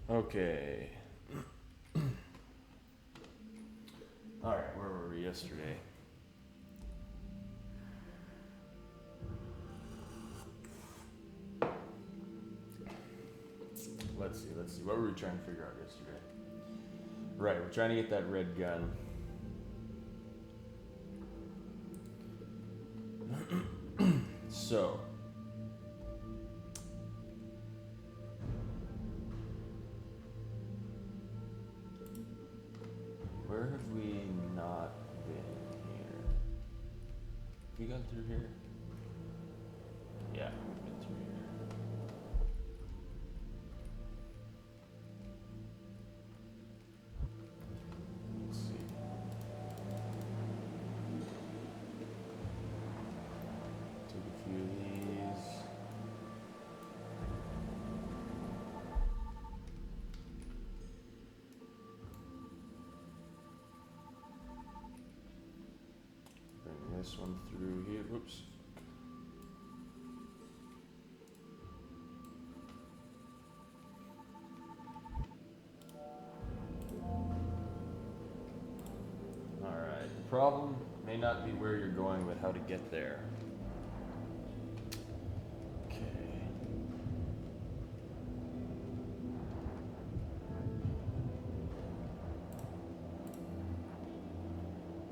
Okay. Alright, where were we yesterday? Let's see. What were we trying to figure out yesterday? Right, we're trying to get that red gun. So. Where have we not been here? Have we gone through here? Yeah, we've been through here. Let's see. Take a few of these. Bring this one through here. Whoops. Problem may not be where you're going, but how to get there. Okay.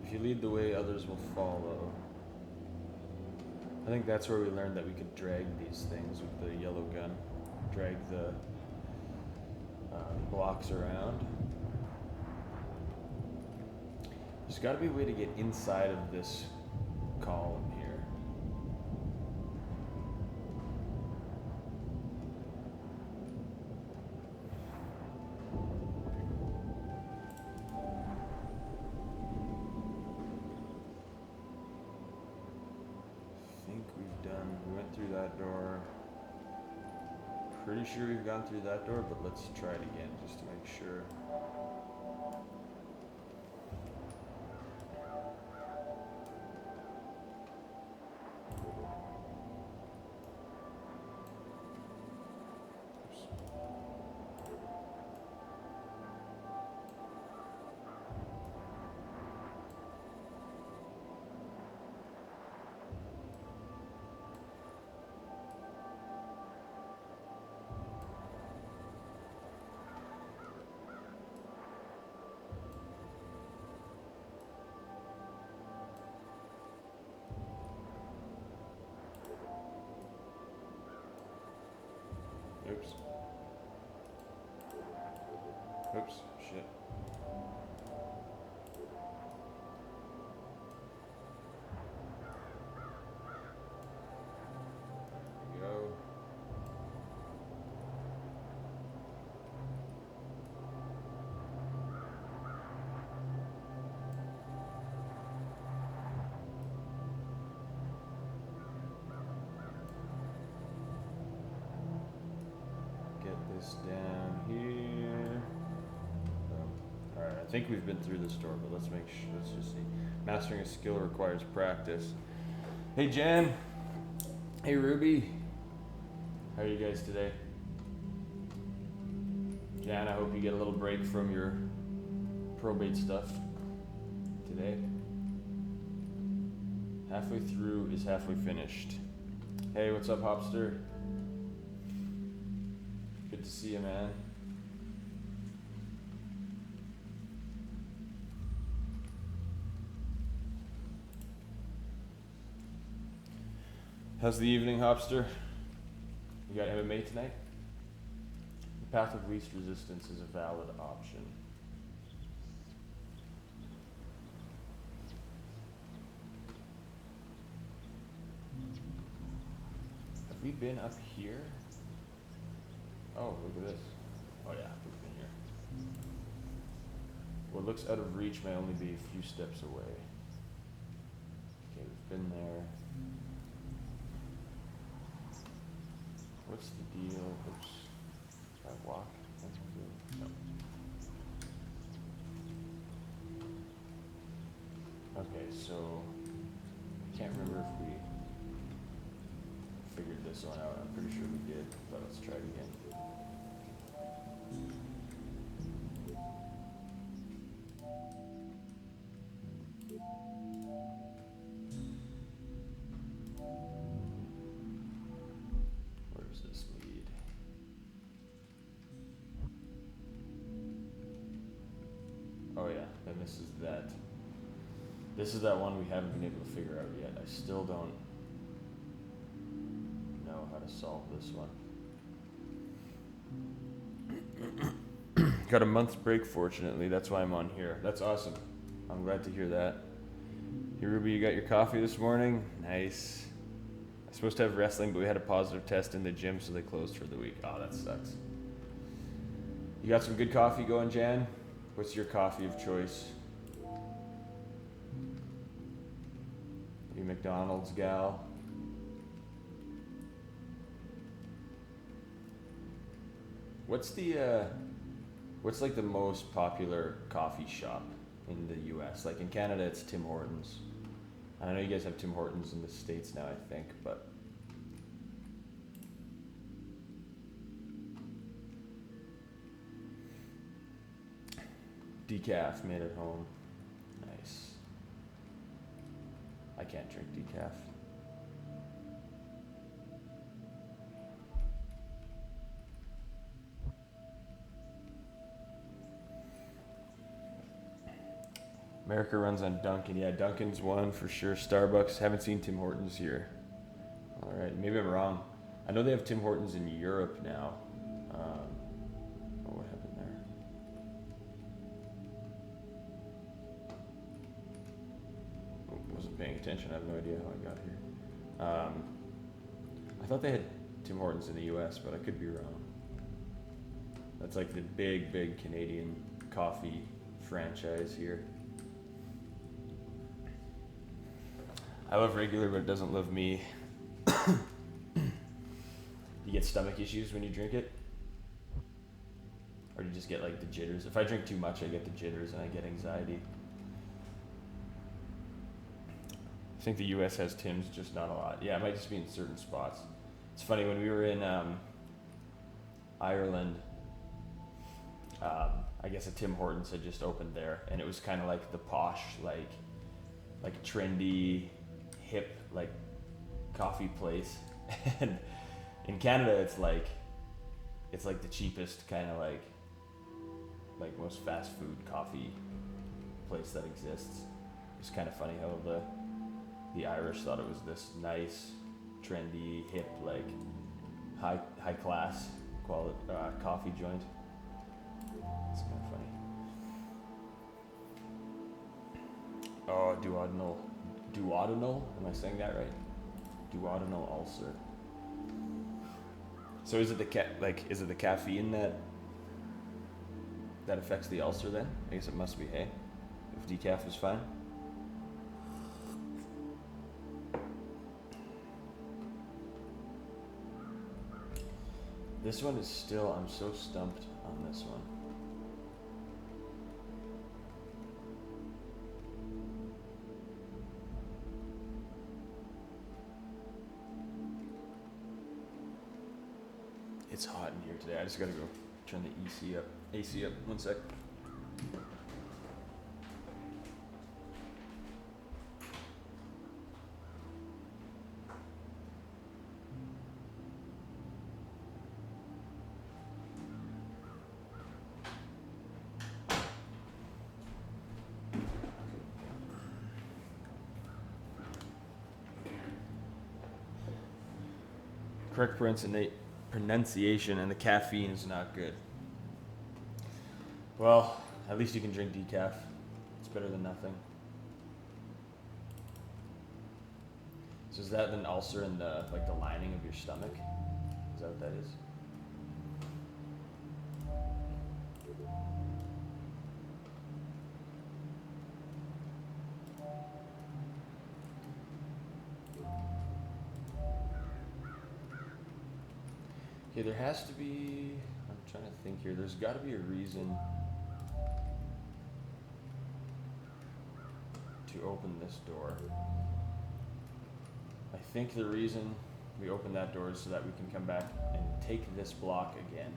If you lead the way, others will follow. I think that's where we learned that we could drag these things with the yellow gun. Drag the blocks around. There's got to be a way to get inside of this column here. I think we went through that door. Pretty sure we've gone through that door, but let's try it again just to make sure. Oops. Oops, shit. There we go. Down here. Alright, I think we've been through this door, but let's make sure. Let's just see. Mastering a skill requires practice. Hey Jan. Hey Ruby. How are you guys today? Jan, I hope you get a little break from your probate stuff today. Halfway through is halfway finished. Hey, what's up, Hopster? Good to see you, man. How's the evening, Hopster? You got MMA tonight? The path of least resistance is a valid option. Have we been up here? Oh, look at this. Oh yeah, we've been here. What looks out of reach may only be a few steps away. Okay, we've been there. What's the deal? Oops. Can I walk? No. Okay, so I can't remember if we figured this one out. I'm pretty sure we did, but let's try it again. this is that. This is that one we haven't been able to figure out yet. I still don't know how to solve this one. Got a month's break, fortunately. That's why I'm on here. That's awesome. I'm glad to hear that. Hey, Ruby, you got your coffee this morning? Nice. I was supposed to have wrestling, but we had a positive test in the gym, so they closed for the week. Oh, that sucks. You got some good coffee going, Jan? What's your coffee of choice? You McDonald's gal? What's like the most popular coffee shop in the US? Like in Canada, it's Tim Hortons. I know you guys have Tim Hortons in the States now, I think, but decaf made at home. Nice. I can't drink decaf. America runs on Dunkin'. Yeah, Dunkin's one for sure. Starbucks. Haven't seen Tim Hortons here. All right, maybe I'm wrong. I know they have Tim Hortons in Europe now. What happened there? Wasn't paying attention. I have no idea how I got here. I thought they had Tim Hortons in the U.S., but I could be wrong. That's like the big Canadian coffee franchise here. I love regular, but it doesn't love me. You get stomach issues when you drink it? Or do you just get like the jitters? If I drink too much, I get the jitters and I get anxiety. I think the US has Tim's, just not a lot. Yeah, it might just be in certain spots. It's funny, when we were in Ireland, I guess a Tim Hortons had just opened there, and it was kind of like the posh, like trendy, hip, like coffee place. And in Canada, it's like the cheapest kind of like most fast food coffee place that exists. It's kind of funny how the Irish thought it was this nice, trendy, hip, like high class quality coffee joint. It's kind of funny. Oh, duodenal. Am I saying that right? Duodenal ulcer. So is it the caffeine that affects the ulcer then? I guess it must be, hey? If decaf is fine. This one is still, I'm so stumped on this one. It's hot in here today. I just gotta go turn the AC up. 1 sec. Correct pronunciation, and the caffeine is not good. Well, at least you can drink decaf. It's better than nothing. So is that an ulcer in the lining of your stomach? Is that what that is? Okay, there has to be, I'm trying to think here, there's got to be a reason to open this door. I think the reason we open that door is so that we can come back and take this block again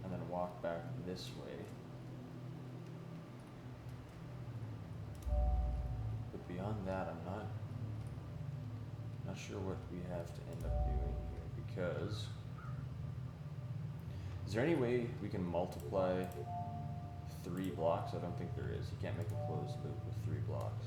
and then walk back this way. But beyond that, I'm not sure what we have to end up doing here, because is there any way we can multiply 3 blocks? I don't think there is. You can't make a closed loop with 3 blocks.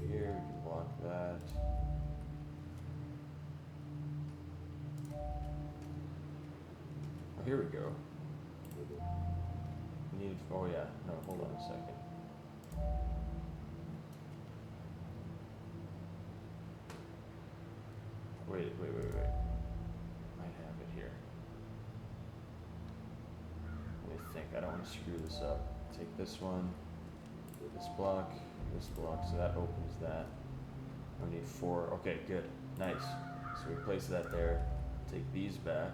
Here, we can block that. Oh, here we go. We need, oh yeah, no, hold on a second. Wait. Might have it here. Let me think, I don't want to screw this up. Take this one, this block, so that opens that. We need 4, okay, good, nice. So we place that there, take these back,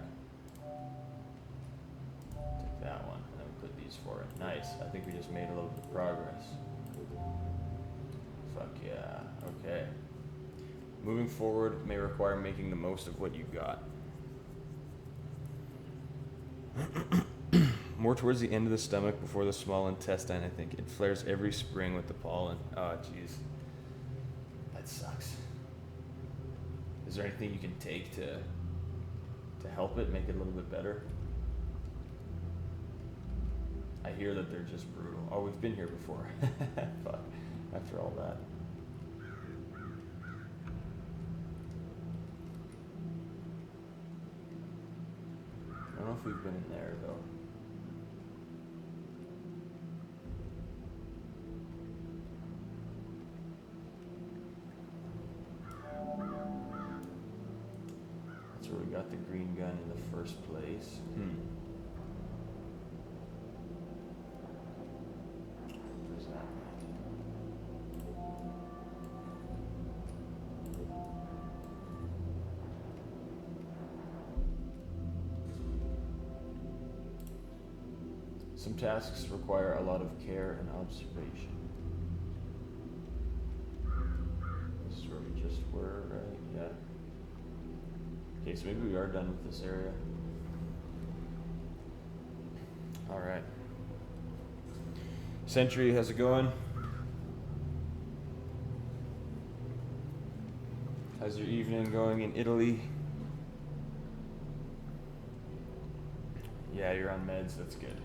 take that one, and then we put these 4 in. Nice, I think we just made a little bit of progress. Fuck yeah, okay. Moving forward may require making the most of what you've got. More towards the end of the stomach before the small intestine, I think. It flares every spring with the pollen. Oh, jeez. That sucks. Is there anything you can take to help it, make it a little bit better? I hear that they're just brutal. Oh, we've been here before. Fuck. After all that. I don't know if we've been in there, though. That's where we got the green gun in the first place. Where's that? Some tasks require a lot of care and observation. This is where we just were, right? Yeah. Okay, so maybe we are done with this area. Alright. Sentry, how's it going? How's your evening going in Italy? Yeah, you're on meds, that's good.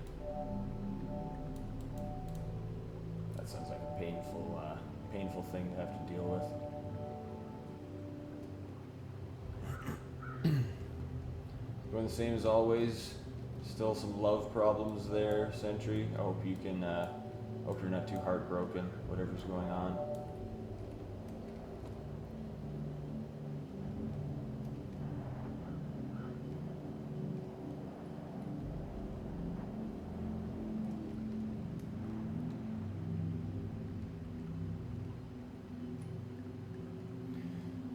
That sounds like a painful thing to have to deal with. Going the same as always. Still some love problems there, Sentry. I hope you can, hope you're not too heartbroken, whatever's going on.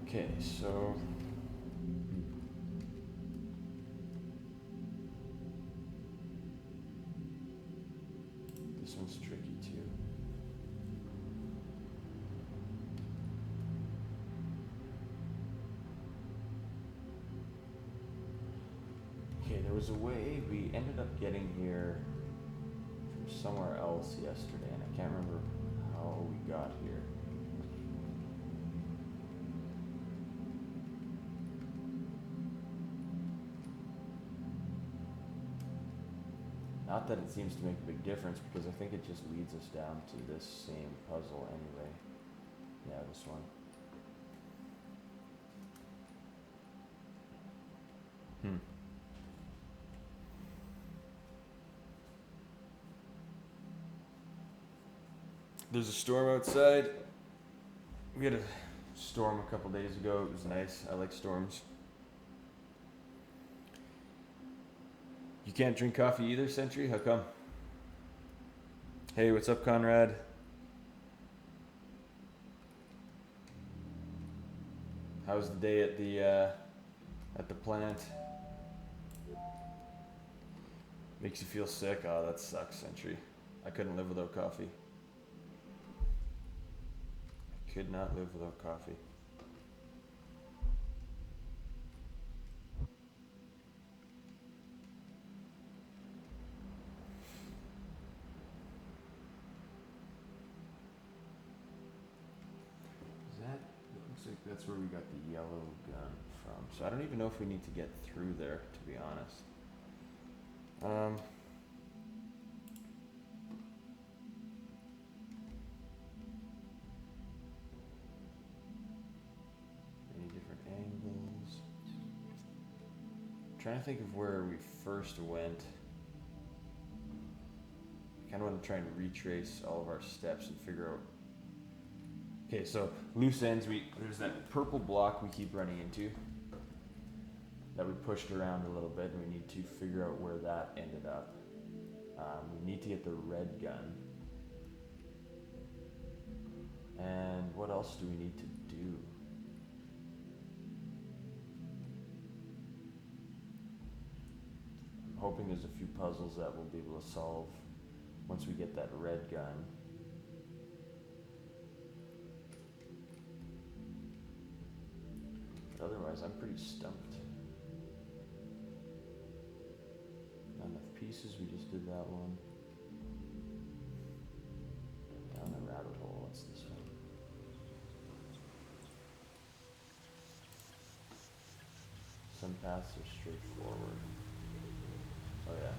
Okay, so this one's tricky too. Okay, there was a way we ended up getting here from somewhere else yesterday, and I can't remember how we got here. Not that it seems to make a big difference, because I think it just leads us down to this same puzzle anyway. Yeah, this one. There's a storm outside. We had a storm a couple days ago. It was nice. I like storms. You can't drink coffee either, Sentry? How come? Hey, what's up, Conrad? How's the day at the plant? Makes you feel sick? Oh, that sucks, Sentry. I couldn't live without coffee. I could not live without coffee. That's where we got the yellow gun from. So I don't even know if we need to get through there, to be honest. Any different angles? I'm trying to think of where we first went. I kind of want to try and retrace all of our steps and figure out. Okay, so loose ends. There's that purple block we keep running into that we pushed around a little bit, and we need to figure out where that ended up. We need to get the red gun. And what else do we need to do? I'm hoping there's a few puzzles that we'll be able to solve once we get that red gun. But otherwise, I'm pretty stumped. Not enough pieces, we just did that one. Down the rabbit hole, what's this one? Some paths are straightforward. Oh yeah.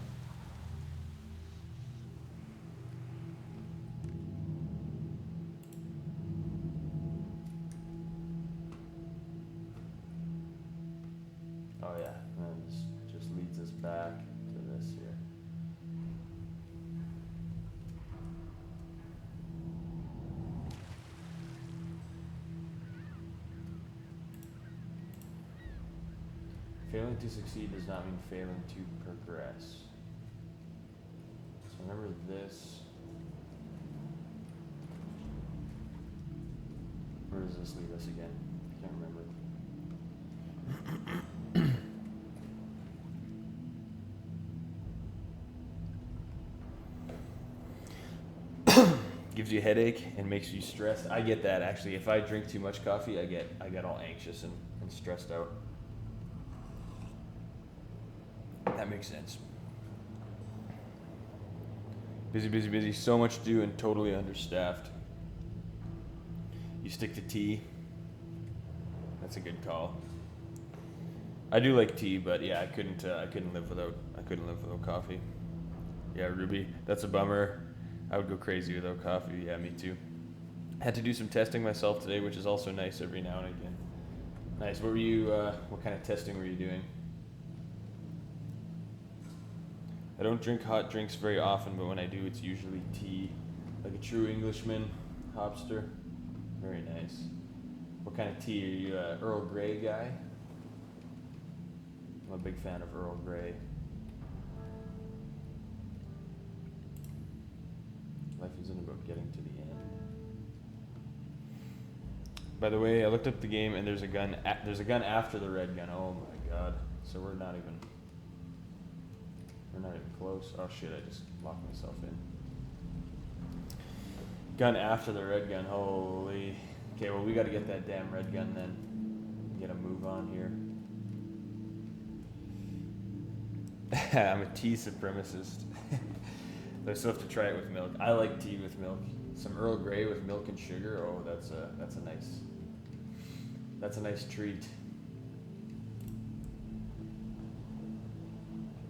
Oh yeah, and this just leads us back to this here. Failing to succeed does not mean failing to progress. So remember this. Where does this leave us again? I can't remember. Gives you a headache and makes you stressed. I get that actually. If I drink too much coffee, I get all anxious and stressed out. That makes sense. Busy, busy, busy. So much to do and totally understaffed. You stick to tea. That's a good call. I do like tea, but yeah, I couldn't live without coffee. Yeah, Ruby, that's a bummer. I would go crazy without coffee. Yeah, me too. Had to do some testing myself today, which is also nice every now and again. Nice. What were you? What kind of testing were you doing? I don't drink hot drinks very often, but when I do, it's usually tea, like a true Englishman, hopster. Very nice. What kind of tea? Are you a Earl Grey guy? I'm a big fan of Earl Grey. Life isn't about getting to the end. By the way, I looked up the game, and there's a gun. There's a gun after the red gun. Oh my god! So we're not even close. Oh shit! I just locked myself in. Gun after the red gun. Holy. Okay, well we got to get that damn red gun then. Get a move on here. I'm a tea supremacist. I still have to try it with milk. I like tea with milk. Some Earl Grey with milk and sugar. Oh, that's a nice treat.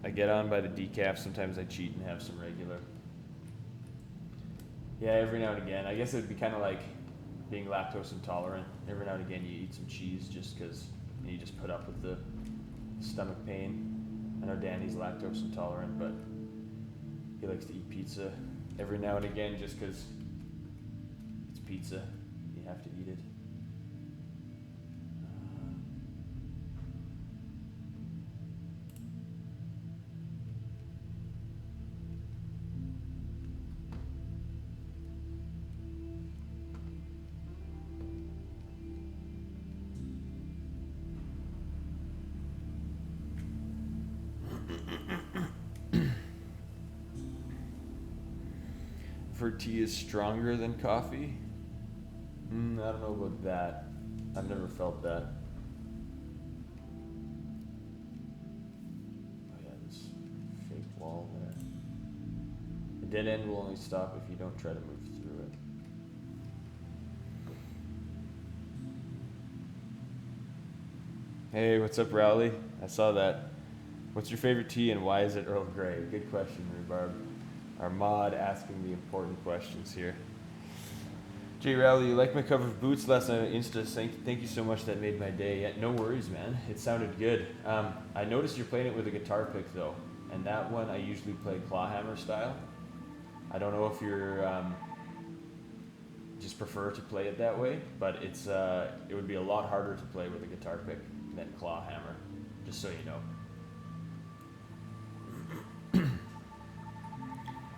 I get on by the decaf. Sometimes I cheat and have some regular. Yeah, every now and again. I guess it would be kind of like being lactose intolerant. Every now and again you eat some cheese just because you just put up with the stomach pain. I know Danny's lactose intolerant, but he likes to eat pizza every now and again just because it's pizza. You have to eat it. For tea is stronger than coffee? I don't know about that. I've never felt that. Oh yeah, this fake wall there. The dead end will only stop if you don't try to move through it. Hey, what's up, Rowley? I saw that. What's your favorite tea and why is it Earl Grey? Good question, Rhubarb. Our mod asking the important questions here. Jay Rowley, you liked my cover of Boots last night on Insta. Thank you so much. That made my day. Yeah, no worries, man. It sounded good. I noticed you're playing it with a guitar pick though, and that one I usually play clawhammer style. I don't know if you're just prefer to play it that way, but it would be a lot harder to play with a guitar pick than clawhammer. Just so you know.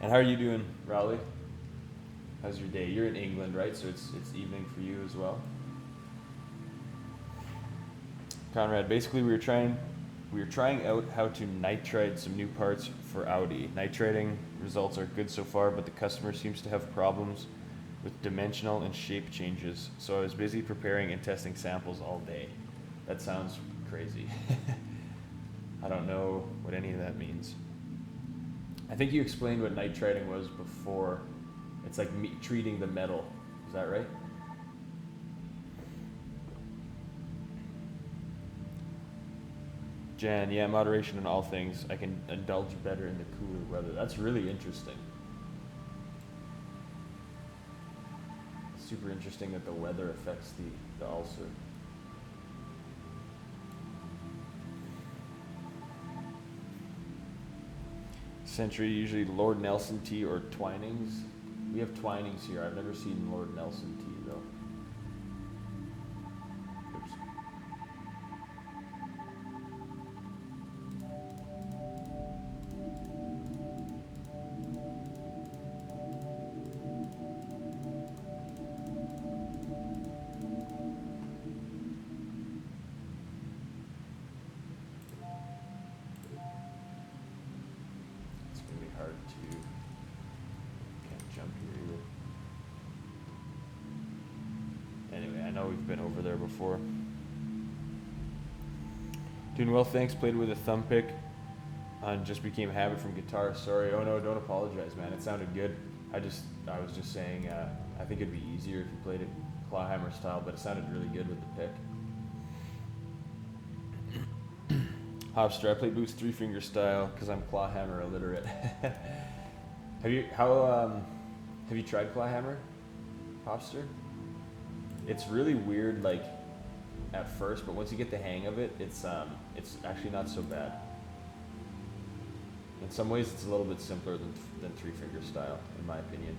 And how are you doing, Rowley? How's your day? You're in England, right? So it's evening for you as well. Conrad, basically we were trying out how to nitride some new parts for Audi. Nitrating results are good so far, but the customer seems to have problems with dimensional and shape changes. So I was busy preparing and testing samples all day. That sounds crazy. I don't know what any of that means. I think you explained what nitriding was before. It's like treating the metal. Is that right? Jan, yeah, moderation in all things. I can indulge better in the cooler weather. That's really interesting. Super interesting that the weather affects the ulcer. Century, usually Lord Nelson tea or Twinings. We have Twinings here. I've never seen Lord Nelson tea though. Oops. It's gonna be hard to. Can't jump here either. Anyway, I know we've been over there before. Doing well, thanks. Played with a thumb pick and just became a habit from guitar. Sorry. Oh no, don't apologize, man. It sounded good. I was just saying, I think it'd be easier if you played it clawhammer style, but it sounded really good with the pick. Hopster, I play Boots 3-finger style because I'm clawhammer illiterate. Have you tried clawhammer, Hopster? It's really weird, like at first, but once you get the hang of it, it's actually not so bad. In some ways, it's a little bit simpler than 3-finger style, in my opinion.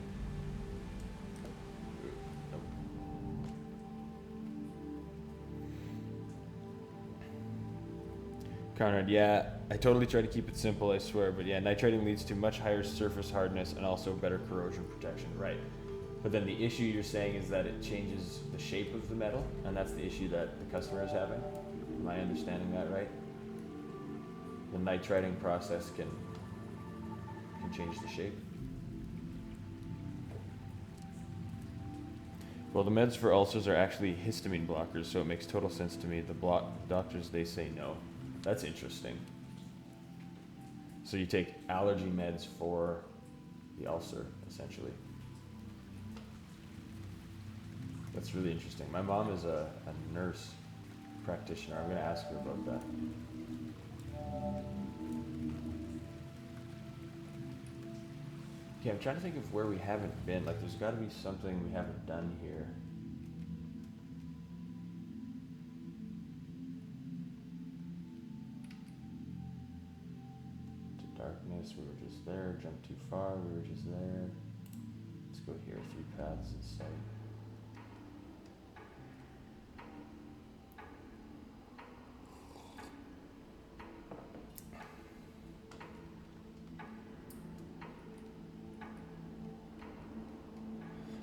Conrad, yeah, I totally try to keep it simple, I swear, but yeah, nitrating leads to much higher surface hardness and also better corrosion protection, right? But then the issue you're saying is that it changes the shape of the metal, and that's the issue that the customer is having. Am I understanding that right? The nitrating process can change the shape. Well, the meds for ulcers are actually histamine blockers, so it makes total sense to me. The doctors, they say no. That's interesting. So you take allergy meds for the ulcer, essentially. That's really interesting. My mom is a nurse practitioner. I'm going to ask her about that. Okay, I'm trying to think of where we haven't been. Like, there's got to be something we haven't done here. To darkness, we were just there. Jump too far, we were just there. Let's go here, 3 paths in sight.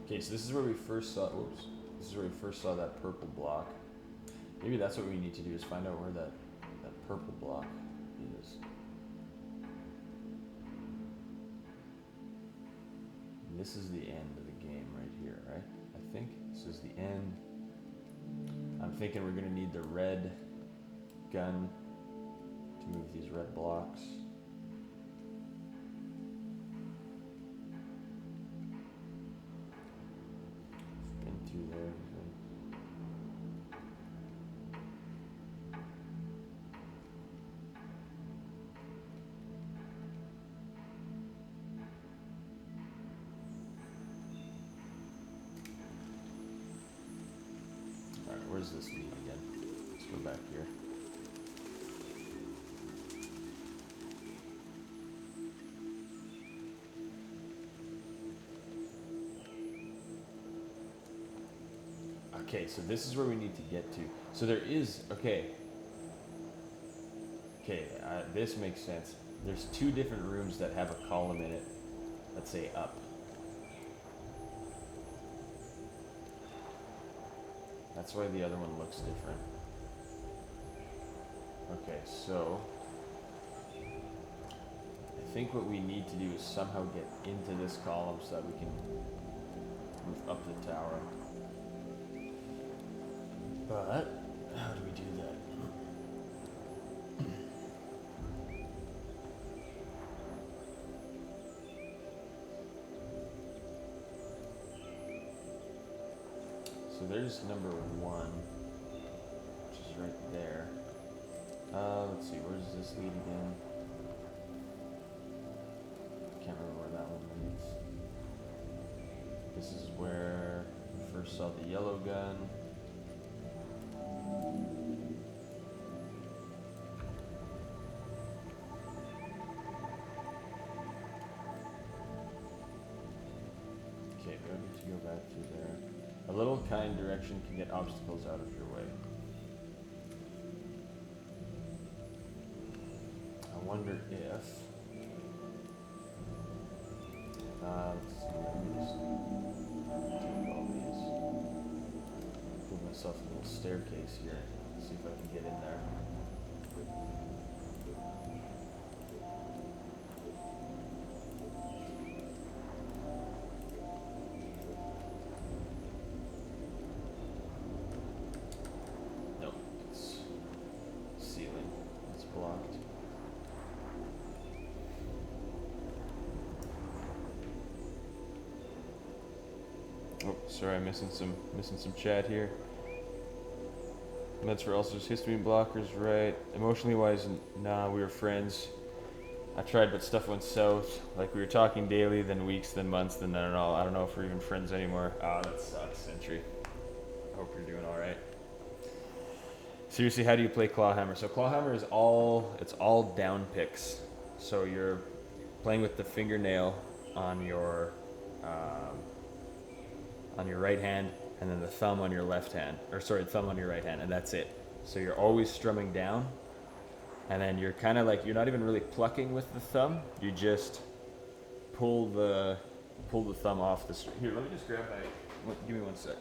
Okay, so this is where we first saw, whoops, this is where we first saw that purple block. Maybe that's what we need to do, is find out where that purple block is. And this is the end of the game right here, right? I think this is the end. I'm thinking we're gonna need the red gun to move these red blocks. Through there. Where's this lead again? Let's go back here. Okay, so this is where we need to get to. So there is, okay. Okay, this makes sense. There's 2 different rooms that have a column in it. Let's say up. That's why the other one looks different. Okay, so I think what we need to do is somehow get into this column so that we can move up the tower. But how do we do that? So there's number 1, which is right there. Let's see, where does this lead again? Can't remember where that one leads. This is where we first saw the yellow gun. Okay, we don't need to go back through there. A little kind direction can get obstacles out of your way. I wonder if... let's see, let me just take all these. Give myself a little staircase here. See if I can get in there. Nope, it's ceiling. It's blocked. Oh, sorry, I'm missing some chat here. Meds for ulcers, histamine blockers, right? Emotionally wise, nah, we were friends. I tried, but stuff went south. Like, we were talking daily, then weeks, then months, then I don't know if we're even friends anymore. Ah, that sucks, Sentry. I hope you're doing all right. Seriously, how do you play Clawhammer? So Clawhammer is all down picks. So you're playing with the fingernail on your right hand, and then the thumb on your left hand, thumb on your right hand, and that's it. So you're always strumming down, and then you're kind of like, you're not even really plucking with the thumb, you just pull the thumb off the string. Here, let me just grab give me one sec.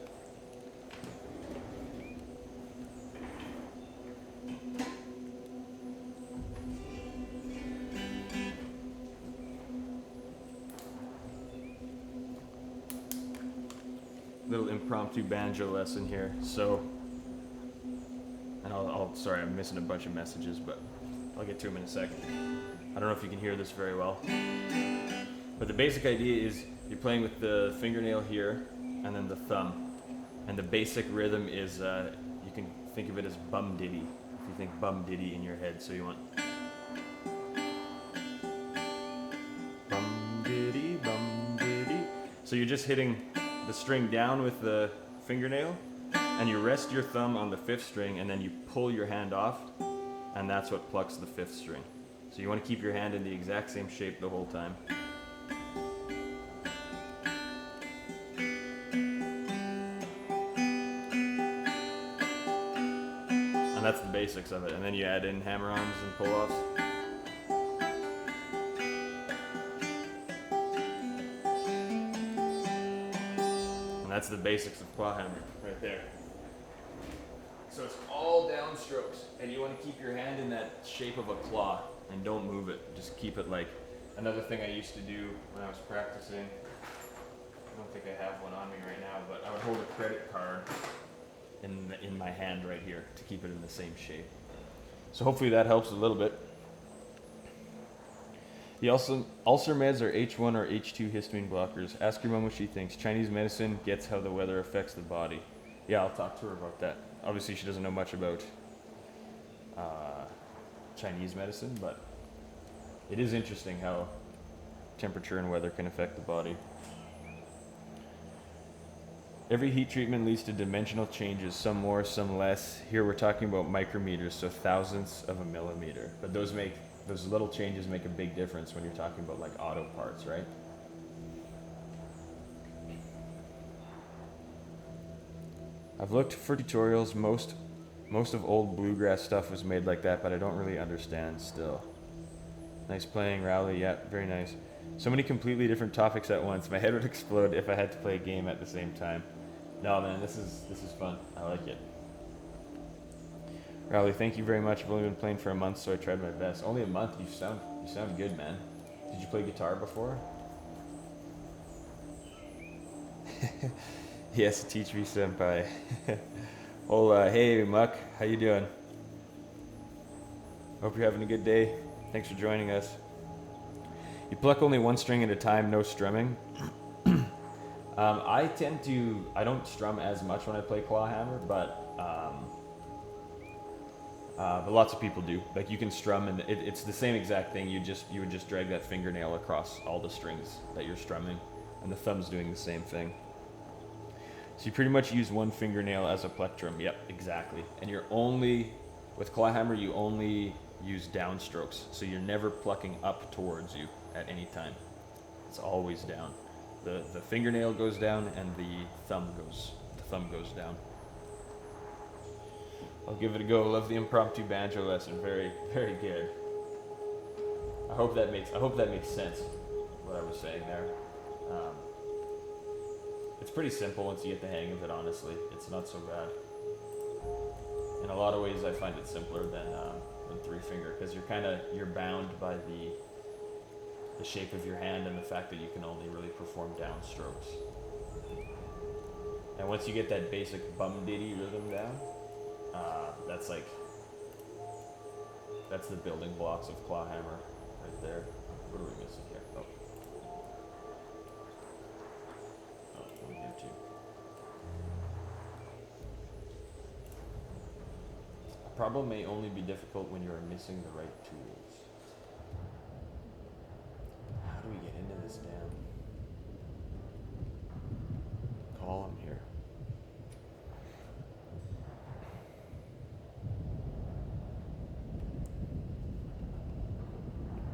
Little impromptu banjo lesson here. So, and sorry, I'm missing a bunch of messages, but I'll get to them in a second. I don't know if you can hear this very well, but the basic idea is you're playing with the fingernail here and then the thumb, and the basic rhythm is you can think of it as bum diddy. If you think bum diddy in your head, so you want bum diddy, bum diddy. So you're just hitting the string down with the fingernail, and you rest your thumb on the 5th string, and then you pull your hand off, and that's what plucks the 5th string. So you want to keep your hand in the exact same shape the whole time. And that's the basics of it, and then you add in hammer-ons and pull-offs. That's the basics of Clawhammer right there. So it's all downstrokes, and you want to keep your hand in that shape of a claw, and don't move it. Just keep it like, another thing I used to do when I was practicing, I don't think I have one on me right now, but I would hold a credit card in my hand right here to keep it in the same shape. So hopefully that helps a little bit. The ulcer meds are H1 or H2 histamine blockers. Ask your mom what she thinks. Chinese medicine gets how the weather affects the body. Yeah, I'll talk to her about that. Obviously, she doesn't know much about Chinese medicine, but it is interesting how temperature and weather can affect the body. Every heat treatment leads to dimensional changes, some more, some less. Here we're talking about micrometers, so thousandths of a millimeter. But those little changes make a big difference when you're talking about like auto parts, right? I've looked for tutorials. Most of old bluegrass stuff was made like that, but I don't really understand still. Nice playing, Rowley. Yeah, very nice. So many completely different topics at once. My head would explode if I had to play a game at the same time. No, man, this is fun. I like it. Rowley, thank you very much. I've only been playing for a month, so I tried my best. Only a month? You sound good, man. Did you play guitar before? He has to teach me, senpai. Hola, hey Muck, how you doing? Hope you're having a good day. Thanks for joining us. You pluck only one string at a time, no strumming. I don't strum as much when I play clawhammer, but lots of people do. Like you can strum, and it's the same exact thing. You would just drag that fingernail across all the strings that you're strumming, and the thumb's doing the same thing. So you pretty much use one fingernail as a plectrum. Yep, exactly. And with clawhammer, you only use downstrokes. So you're never plucking up towards you at any time. It's always down. The fingernail goes down and the thumb goes down. I'll give it a go. Love the impromptu banjo lesson. Very, very good. I hope that makes sense, what I was saying there. It's pretty simple once you get the hang of it, honestly. It's not so bad. In a lot of ways, I find it simpler than three finger, because you're bound by the shape of your hand and the fact that you can only really perform downstrokes. And once you get that basic bum diddy rhythm down, that's the building blocks of clawhammer right there. What are we missing here? We do too. A problem may only be difficult when you are missing the right tools. How do we get into this damn column here?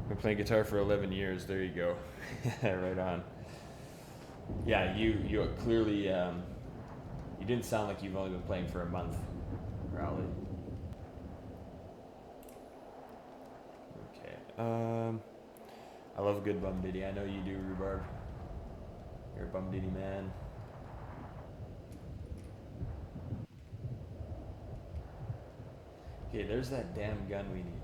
Been playing guitar for 11 years. There you go. Right on. Yeah, you clearly you didn't sound like you've only been playing for a month, Rowley. Okay. I love a good bum ditty. I know you do, Rhubarb. You're a bum ditty man. Okay, there's that damn gun we need.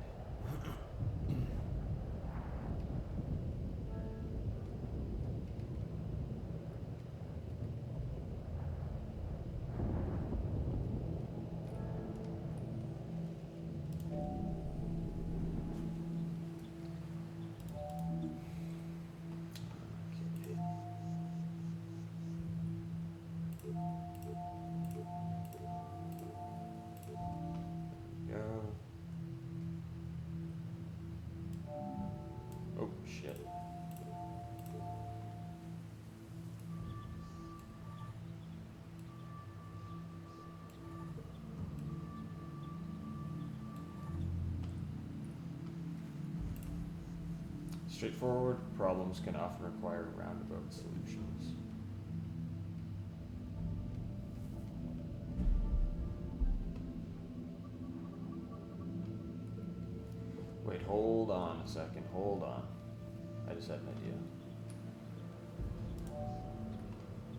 Straightforward problems can often require roundabout solutions. Wait, hold on a second, hold on. I just had an idea.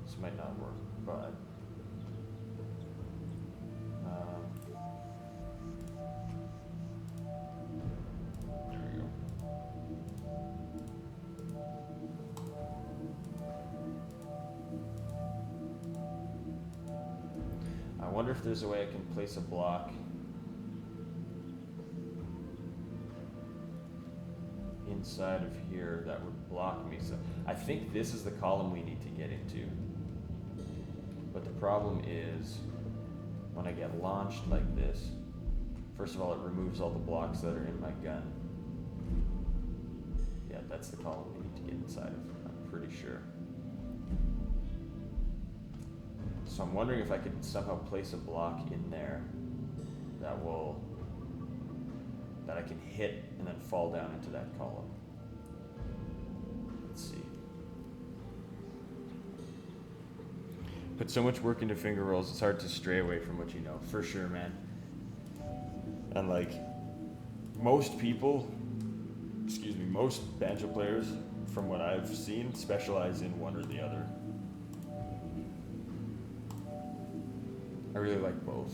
This might not work, but there we go. I wonder if there's a way I can place a block inside of here that would block me. So I think this is the column we need to get into. But the problem is when I get launched like this, first of all, it removes all the blocks that are in my gun. Yeah, that's the column we need to get inside of, I'm pretty sure. So I'm wondering if I could somehow place a block in there that I can hit and then fall down into that column. Let's see. Put so much work into finger rolls, it's hard to stray away from what you know. For sure, man. And like, most banjo players, from what I've seen, specialize in one or the other. I really like both.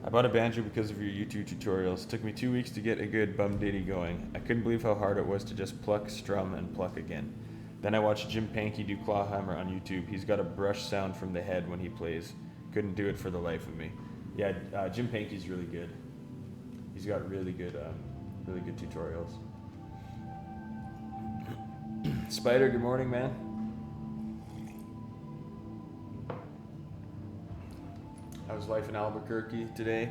I bought a banjo because of your YouTube tutorials. It took me 2 weeks to get a good bum ditty going. I couldn't believe how hard it was to just pluck, strum, and pluck again. Then I watched Jim Pankey do clawhammer on YouTube. He's got a brush sound from the head when he plays. Couldn't do it for the life of me. Yeah, Jim Pankey's really good. He's got really good tutorials. Spider, good morning, man. How's life in Albuquerque today?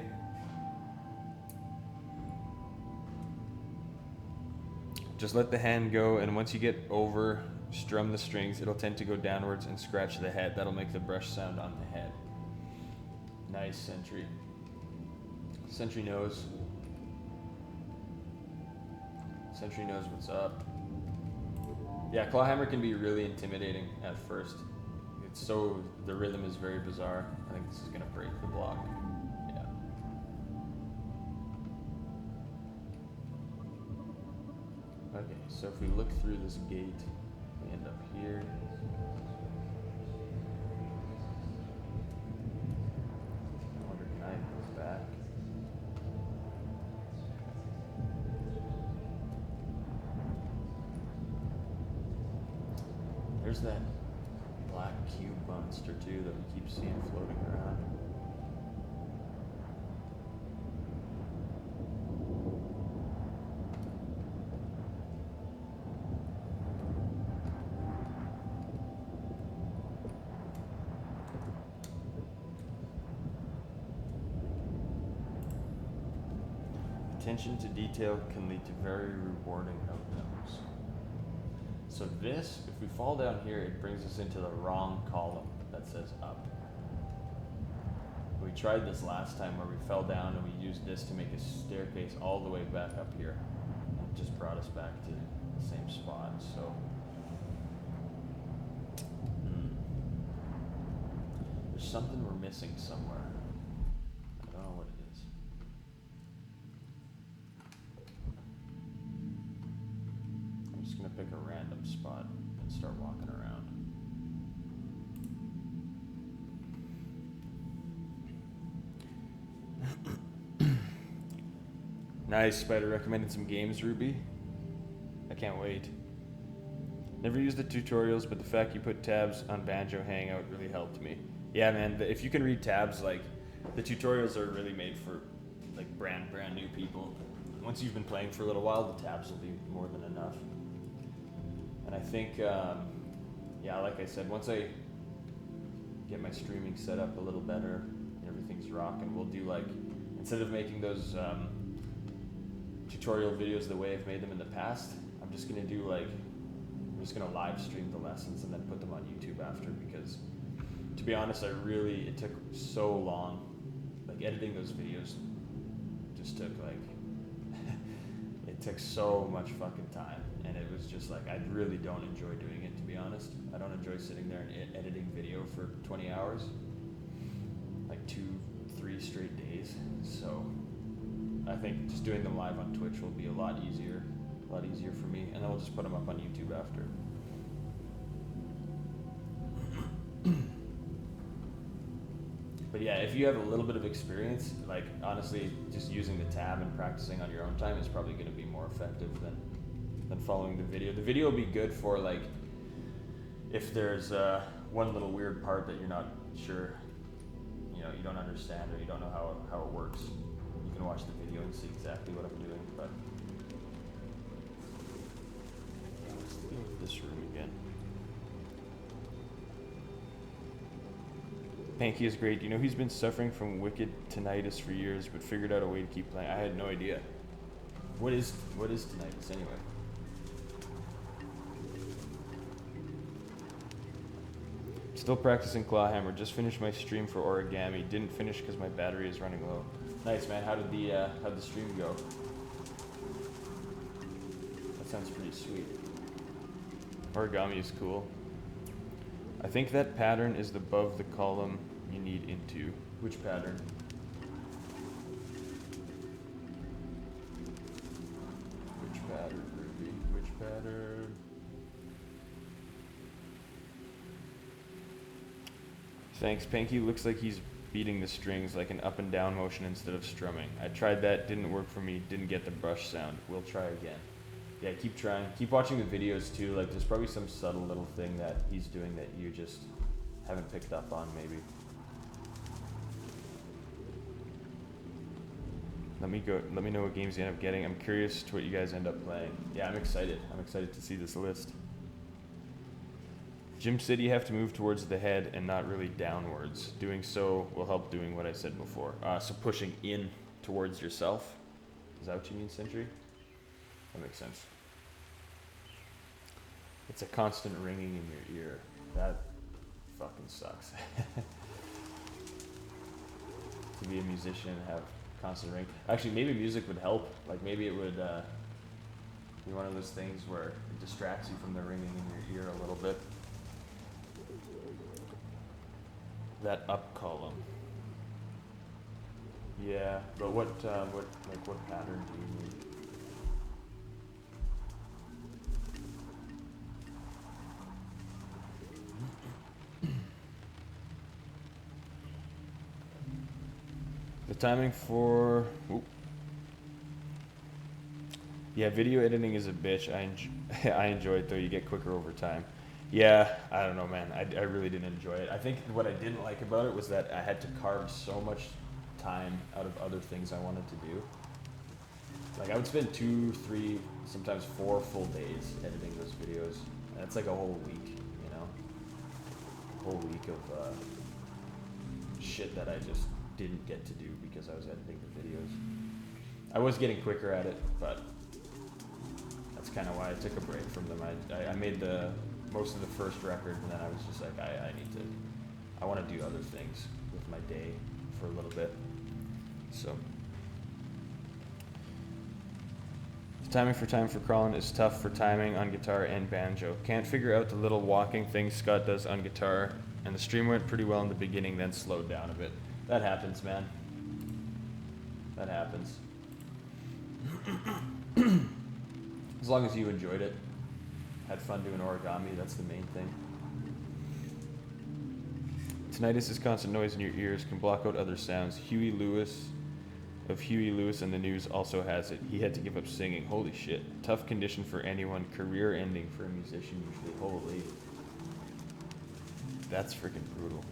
Just let the hand go, and once you get over, strum the strings, it'll tend to go downwards and scratch the head. That'll make the brush sound on the head. Nice, Sentry. Sentry knows. Sentry knows what's up. Yeah, clawhammer can be really intimidating at first. The rhythm is very bizarre. I think this is gonna break the block. Yeah. Okay, so if we look through this gate, we end up here. I wonder, can I go back? There's that black cube monster too that we keep seeing floating around. Attention to detail can lead to very rewarding outcomes. So this, if we fall down here, it brings us into the wrong column that says up. We tried this last time where we fell down and we used this to make a staircase all the way back up here. And it just brought us back to the same spot, so. There's something we're missing somewhere. I don't know what it is. I'm just gonna pick a random spot and start walking around. Nice, Spider recommended some games, Ruby. I can't wait. Never used the tutorials, but the fact you put tabs on Banjo Hangout really helped me. Yeah, man, if you can read tabs, like, the tutorials are really made for, like, brand new people. Once you've been playing for a little while, the tabs will be more than enough. And I think, yeah, like I said, once I get my streaming set up a little better, everything's rocking, we'll do, like, instead of making those tutorial videos the way I've made them in the past, I'm just gonna do, like, I'm just gonna live stream the lessons and then put them on YouTube after, because to be honest, it took so long. Like, editing those videos just took, like, it took so much fucking time, and it was just like, I really don't enjoy doing it, to be honest. I don't enjoy sitting there and editing video for 20 hours, like 2-3 straight days. So I think just doing them live on Twitch will be a lot easier for me, and then we'll just put them up on YouTube after. But yeah, if you have a little bit of experience, like, honestly, just using the tab and practicing on your own time is probably going to be more effective than following the video. The video will be good for, like, if there's one little weird part that you're not sure, you know, you don't understand, or you don't know how it works. You can watch the video and see exactly what I'm doing. But let's go to this room again. Panky is great. You know, he's been suffering from wicked tinnitus for years, but figured out a way to keep playing. I had no idea. What is tinnitus anyway? Still practicing clawhammer. Just finished my stream for origami. Didn't finish because my battery is running low. Nice, man. How'd the stream go? That sounds pretty sweet. Origami is cool. I think that pattern is above the column you need into. Which pattern? Which pattern, Ruby? Which pattern? Thanks, Panky. Looks like he's beating the strings like an up and down motion instead of strumming. I tried that, didn't work for me, didn't get the brush sound. We'll try again. Yeah, keep trying. Keep watching the videos too. Like, there's probably some subtle little thing that he's doing that you just haven't picked up on, maybe. Let me know what games you end up getting. I'm curious to what you guys end up playing. Yeah, I'm excited. I'm excited to see this list. Jim said you have to move towards the head and not really downwards. Doing so will help doing what I said before. So pushing in towards yourself. Is that what you mean, Sentry? That makes sense. It's a constant ringing in your ear. That fucking sucks. To be a musician and have constant ring. Actually, maybe music would help. Like, maybe it would be one of those things where it distracts you from the ringing in your ear a little bit. That up column. Yeah, but what pattern do you need? The timing for yeah, video editing is a bitch. I enjoy it though. You get quicker over time. Yeah, I don't know, man. I really didn't enjoy it. I think what I didn't like about it was that I had to carve so much time out of other things I wanted to do. Like, I would spend 2, 3, sometimes 4 full days editing those videos. And that's like a whole week, you know? A whole week of shit that I just didn't get to do because I was editing the videos. I was getting quicker at it, but that's kind of why I took a break from them. I made most of the first record, and then I was just like, I want to do other things with my day for a little bit. So the timing for crawling is tough for timing on guitar and banjo. Can't figure out the little walking thing Scott does on guitar, and the stream went pretty well in the beginning, then slowed down a bit. That happens, man. That happens. As long as you enjoyed it, had fun doing origami, that's the main thing. Tinnitus is constant noise in your ears, can block out other sounds. Huey Lewis of Huey Lewis and the News also has it. He had to give up singing. Holy shit. Tough condition for anyone. Career ending for a musician usually. Holy. That's freaking brutal.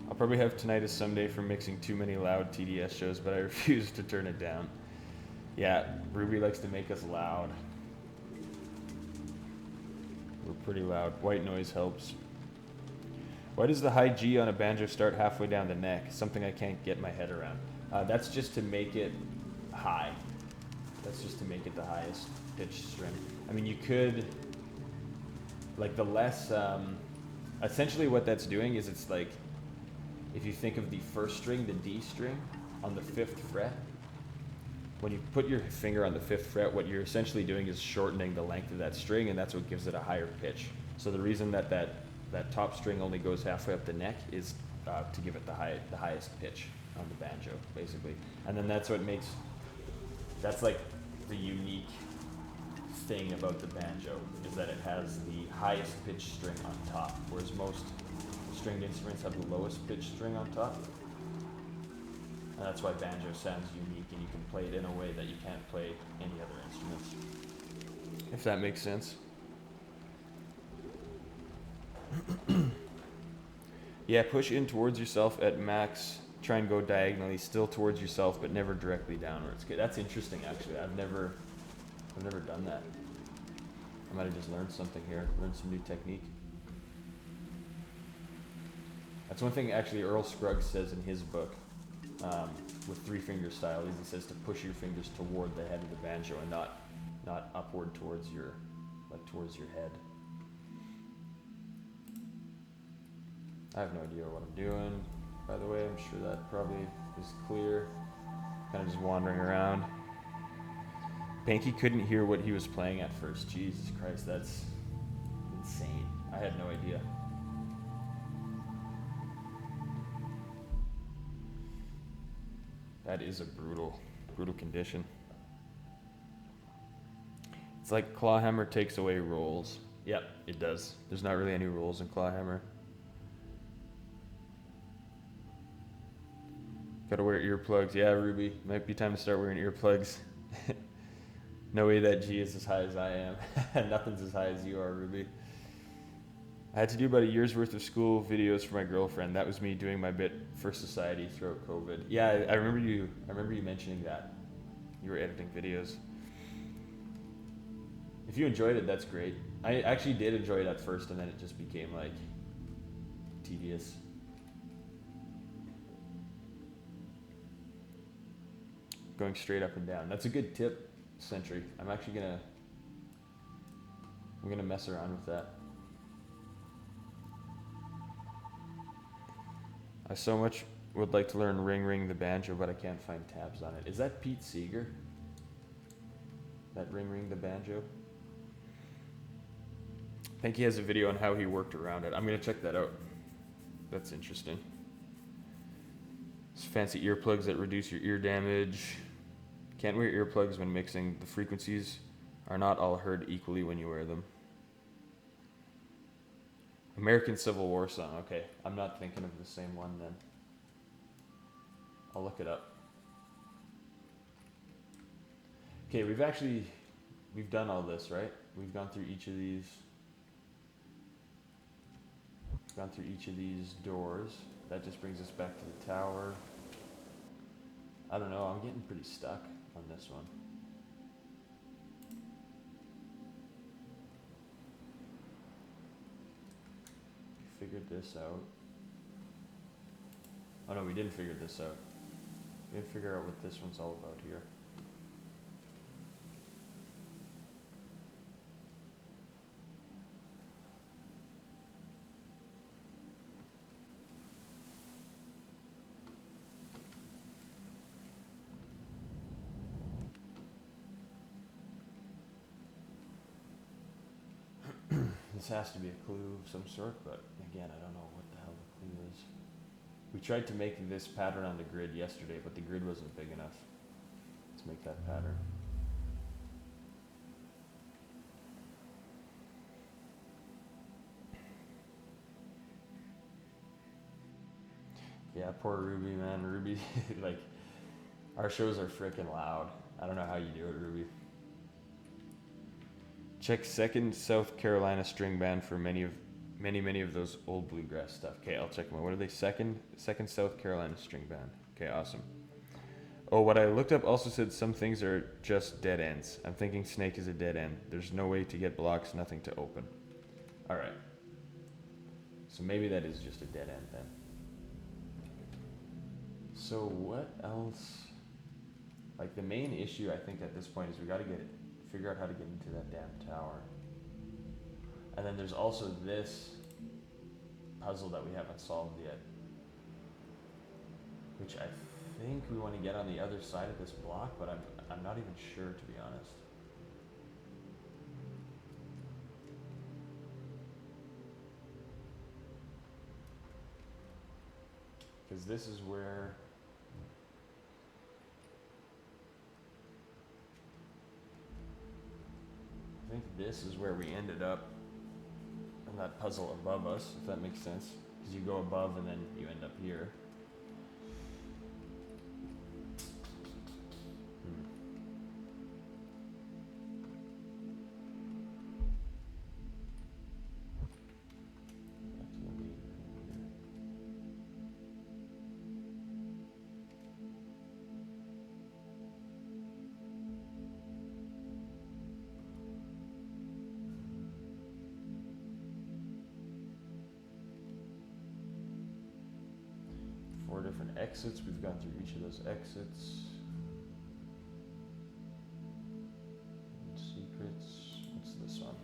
I'll probably have tinnitus someday from mixing too many loud TDS shows, but I refuse to turn it down. Yeah, Ruby likes to make us loud. We're pretty loud. White noise helps. Why does the high G on a banjo start halfway down the neck? Something I can't get my head around. That's just to make it high. That's just to make it the highest pitched string. I mean, you could, like, the less, essentially what that's doing is it's like, if you think of the first string, the D string, on the 5th fret, when you put your finger on the 5th fret, what you're essentially doing is shortening the length of that string, and that's what gives it a higher pitch. So the reason that top string only goes halfway up the neck is to give it the highest pitch on the banjo, basically. And then that's what makes, that's like the unique thing about the banjo, is that it has the highest pitched string on top, whereas most stringed instruments have the lowest pitched string on top. And that's why banjo sounds unique, and you can play it in a way that you can't play any other instruments. If that makes sense. Yeah, push in towards yourself at max. Try and go diagonally, still towards yourself, but never directly downwards. That's interesting, actually. I've never done that. I might have just learned something here, learned some new technique. That's one thing actually Earl Scruggs says in his book, with 3-finger style, is he says to push your fingers toward the head of the banjo and not upward towards your head. I have no idea what I'm doing. By the way, I'm sure that probably is clear. Kind of just wandering around. Panky couldn't hear what he was playing at first. Jesus Christ, that's insane. I had no idea. That is a brutal condition. It's like Clawhammer takes away rolls. Yep, it does. There's not really any rolls in Clawhammer. Gotta wear earplugs. Yeah, Ruby. Might be time to start wearing earplugs. No way that G is as high as I am. Nothing's as high as you are, Ruby. I had to do about a year's worth of school videos for my girlfriend. That was me doing my bit for society throughout COVID. Yeah, I remember you mentioning that. You were editing videos. If you enjoyed it, that's great. I actually did enjoy it at first, and then it just became like tedious. Going straight up and down. That's a good tip, Sentry. I'm gonna mess around with that. I so much would like to learn Ring Ring the Banjo, but I can't find tabs on it. Is that Pete Seeger? That Ring Ring the Banjo? I think he has a video on how he worked around it. I'm gonna check that out. That's interesting. It's fancy earplugs that reduce your ear damage. Can't wear earplugs when mixing. The frequencies are not all heard equally when you wear them. American Civil War song. Okay, I'm not thinking of the same one then. I'll look it up. Okay, we've done all this, right? We've gone through each of these. Gone through each of these doors. That just brings us back to the tower. I don't know, I'm getting pretty stuck on this one. We figured this out. Oh no, we didn't figure this out. We didn't figure out what this one's all about here. This has to be a clue of some sort, but again, I don't know what the hell the clue is. We tried to make this pattern on the grid yesterday, but the grid wasn't big enough. Let's make that pattern. Yeah, poor Ruby, man. Ruby, like, our shows are freaking loud. I don't know how you do it, Ruby. Check Second South Carolina String Band for many of those old bluegrass stuff. Okay, I'll check them out. What are they? Second South Carolina String Band. Okay, awesome. Oh, what I looked up also said some things are just dead ends. I'm thinking Snake is a dead end. There's no way to get blocks, nothing to open. All right. So maybe that is just a dead end then. So what else? Like the main issue I think at this point is we got to figure out how to get into that damn tower. And then there's also this puzzle that we haven't solved yet, which I think we want to get on the other side of this block, but I'm not even sure, to be honest. Because this is where I think this is where we ended up in that puzzle above us, if that makes sense. Because you go above and then you end up here. Four different exits. We've gone through each of those exits. And secrets. What's this one?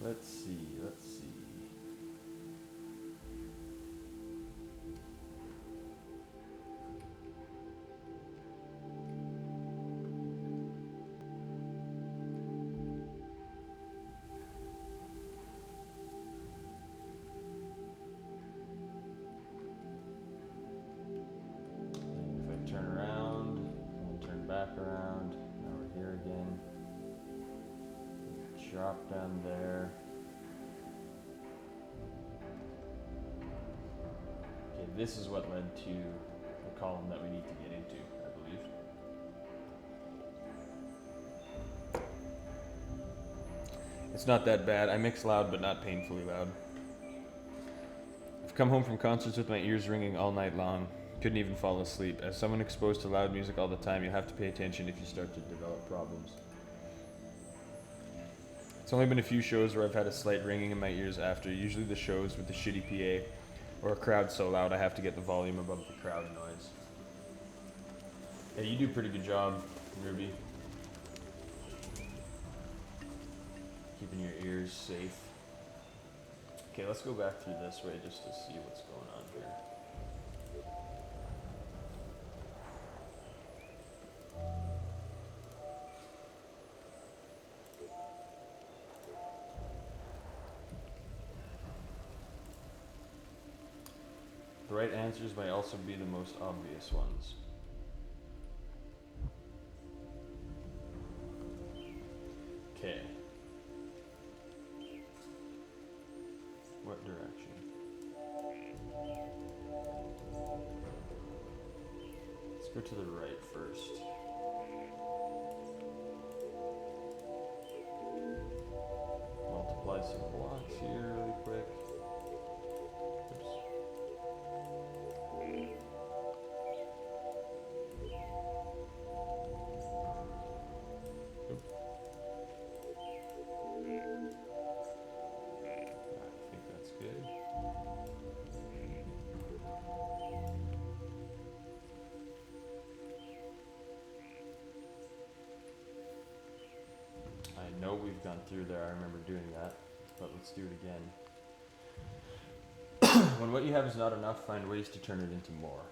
let's see. If I turn around, and turn back around, now we're here again. Drop down there. Okay, this is what led to the column that we need to get into, I believe. It's not that bad. I mix loud, but not painfully loud. I've come home from concerts with my ears ringing all night long. Couldn't even fall asleep. As someone exposed to loud music all the time, you have to pay attention if you start to develop problems. It's only been a few shows where I've had a slight ringing in my ears after, usually the shows with the shitty PA, or a crowd so loud I have to get the volume above the crowd noise. Hey, you do a pretty good job, Ruby. Keeping your ears safe. Okay, let's go back through this way just to see what's going on here. The right answers may also be the most obvious ones. Okay. What direction? Let's go to the right first. Multiply some blocks here really quick. Oops. I think that's good. I know we've gone through there, I remember doing that, but let's do it again. When what you have is not enough, find ways to turn it into more.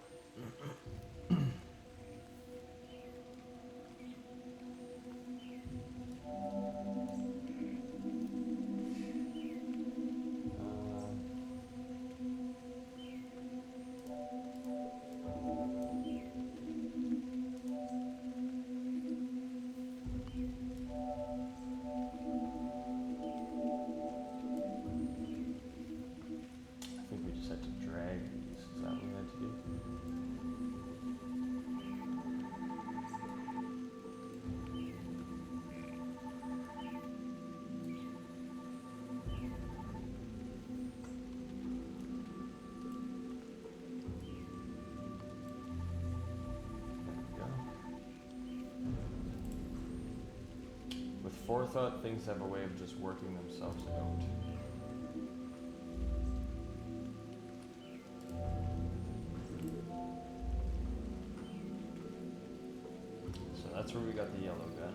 I think we just had to drag these. Is that what we had to do? There we go. With forethought, things have a way of just working themselves out. That's where we got the yellow gun.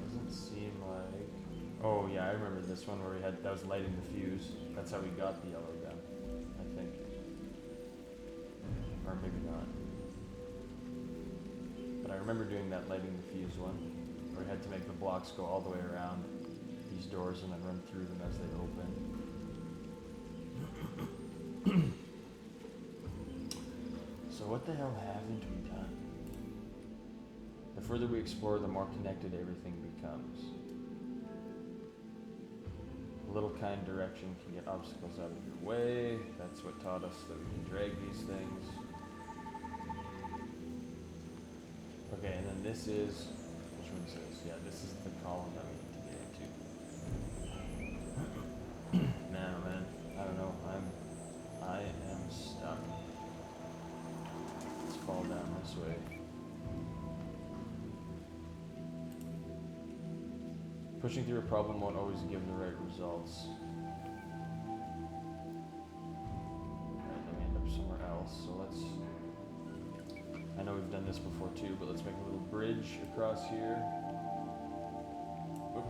Doesn't seem like... Oh yeah, I remember this one where we had, that was lighting the fuse. That's how we got the yellow gun, I think. Or maybe not. But I remember doing that lighting the fuse one, where we had to make the blocks go all the way around these doors and then run through them as they open. So what the hell haven't we done? The further we explore, the more connected everything becomes. A little kind direction can get obstacles out of your way. That's what taught us that we can drag these things. Okay, and then this is, which one is this? Yeah, this is the column that we need to get into. Man, oh man, I don't know, I am stuck. Let's fall down this way. Pushing through a problem won't always give the right results. I know we've done this before too, but let's make a little bridge across here. Oop.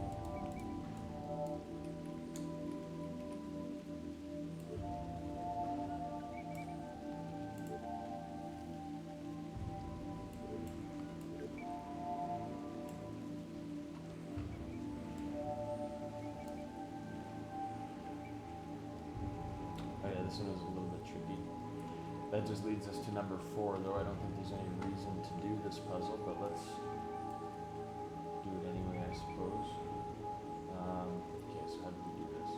Oh yeah, this one is a little bit tricky. That just leads us to number 4, though I don't think there's any reason to do this puzzle, but let's do it anyway, I suppose. Okay, so how do we do this?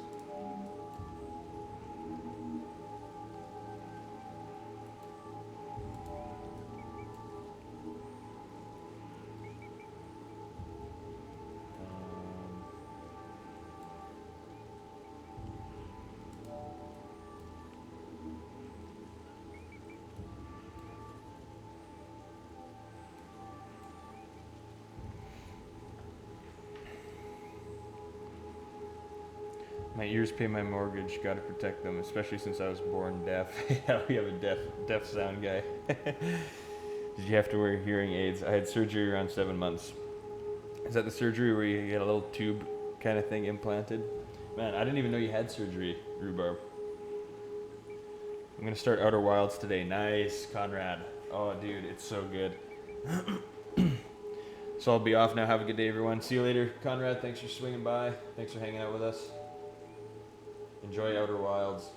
My ears pay my mortgage, gotta protect them, especially since I was born deaf. Yeah, we have a deaf sound guy. Did you have to wear hearing aids? I had surgery around 7 months. Is that the surgery where you get a little tube kind of thing implanted? Man, I didn't even know you had surgery, Rhubarb. I'm gonna start Outer Wilds today. Nice, Conrad. Oh, dude, it's so good. So I'll be off now. Have a good day, everyone. See you later. Conrad, thanks for swinging by. Thanks for hanging out with us. Enjoy Outer Wilds.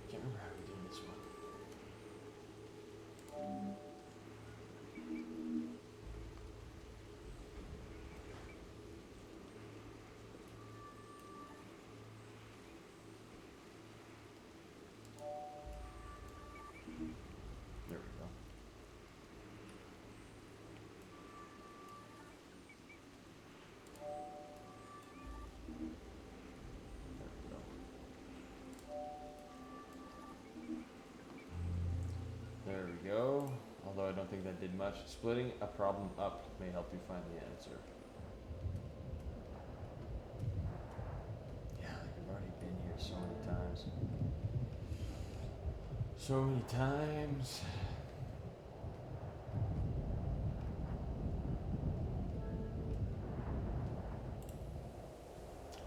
Can't remember how we did this one. There we go. There we go. Although I don't think that did much. Splitting a problem up may help you find the answer. Yeah, like we've already been here so many times. So many times.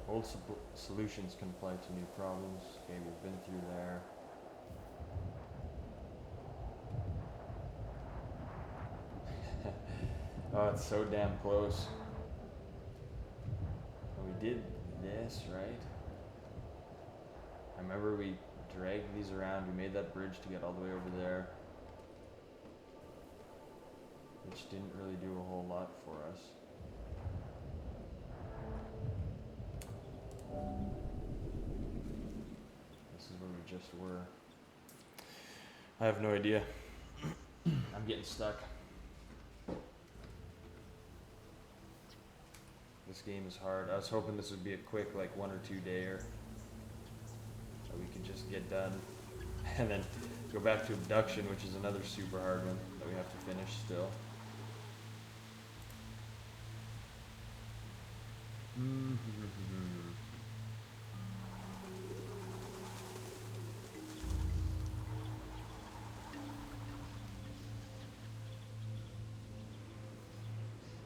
Old solutions can apply to new problems. Okay, we've been through there. Oh, it's so damn close. And we did this, right? I remember we dragged these around. We made that bridge to get all the way over there, which didn't really do a whole lot for us. This is where we just were. I have no idea. I'm getting stuck. This game is hard. I was hoping this would be a quick, like 1 or 2 dayer that we can just get done, and then go back to abduction, which is another super hard one that we have to finish still.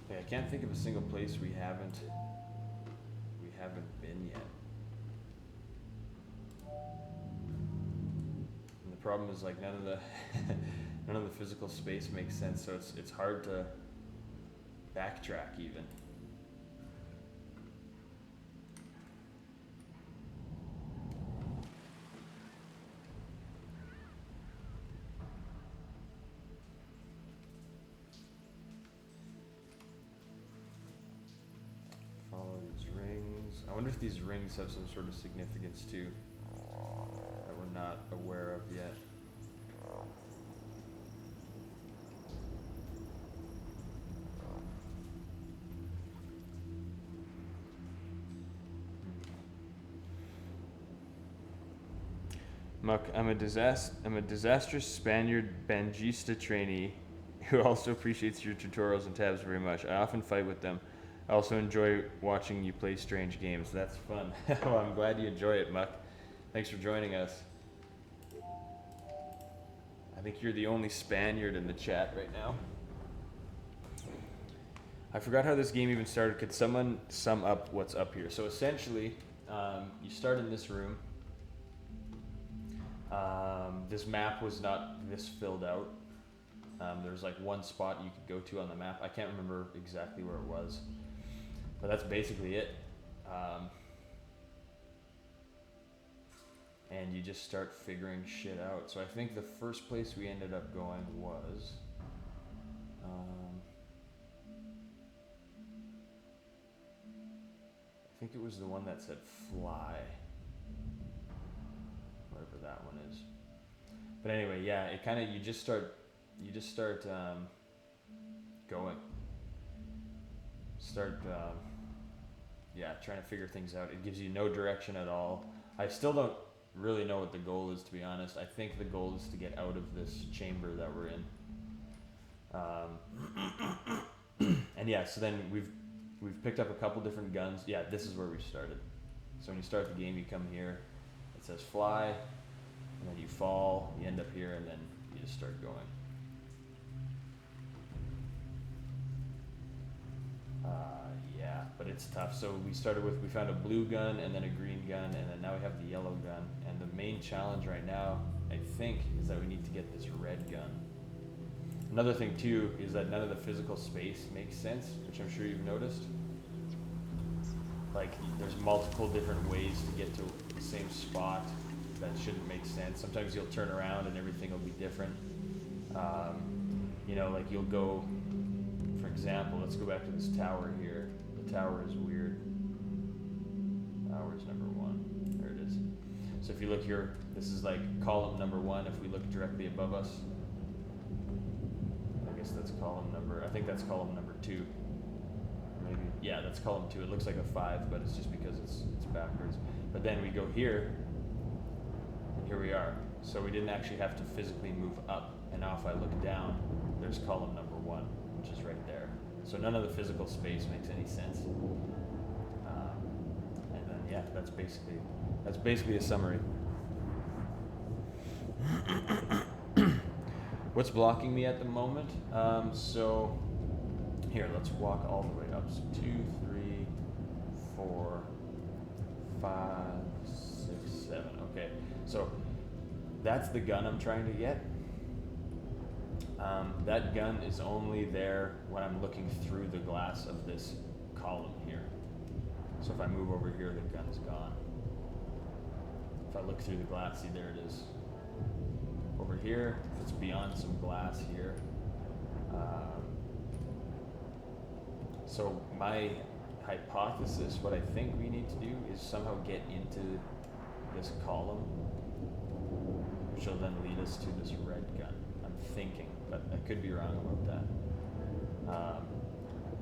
Yeah, I can't think of a single place we haven't been yet. And the problem is like none of the physical space makes sense, so it's hard to backtrack even. Follow these rings. I wonder if these rings have some sort of significance too that we're not aware of yet. Muck, I'm a disastrous Spaniard Banjista trainee who also appreciates your tutorials and tabs very much. I often fight with them. I also enjoy watching you play strange games. That's fun. Well, I'm glad you enjoy it, Muck. Thanks for joining us. I think you're the only Spaniard in the chat right now. I forgot how this game even started. Could someone sum up what's up here? So essentially, you start in this room. This map was not this filled out. There was like one spot you could go to on the map. I can't remember exactly where it was, but that's basically it. And you just start figuring shit out. So I think the first place we ended up going was, I think it was the one that said fly, whatever that one is. But anyway, yeah, it kind of, you just start going. Yeah, trying to figure things out. It gives you no direction at all. I still don't really know what the goal is, to be honest. I think the goal is to get out of this chamber that we're in. And yeah, so then we've picked up a couple different guns. Yeah, this is where we started. So when you start the game, you come here. It says fly, and then you fall. You end up here, and then you just start going. Yeah, but it's tough. So we found a blue gun and then a green gun, and then now we have the yellow gun. And the main challenge right now, I think, is that we need to get this red gun. Another thing too is that none of the physical space makes sense, which I'm sure you've noticed. Like, there's multiple different ways to get to the same spot that shouldn't make sense. Sometimes you'll turn around and everything will be different. You know, like you'll go, for example, let's go back to this tower here. The tower is weird. Tower's number 1. There it is. So if you look here, this is like column number 1. If we look directly above us, I guess that's column number, I think that's column number 2. Maybe, yeah, that's column 2. It looks like a 5, but it's just because it's backwards. But then we go here, and here we are. So we didn't actually have to physically move up. And now if I look down, there's column number 1, which is right there. So none of the physical space makes any sense. And then yeah, that's basically a summary. What's blocking me at the moment? So here, let's walk all the way up. So 2, 3, 4, 5, 6, 7. Okay, so that's the gun I'm trying to get. That gun is only there when I'm looking through the glass of this column here. So if I move over here, the gun's gone. If I look through the glass, see, there it is. Over here, it's beyond some glass here. So my hypothesis, what I think we need to do is somehow get into this column, which will then lead us to this red gun. I'm thinking, but I could be wrong about that.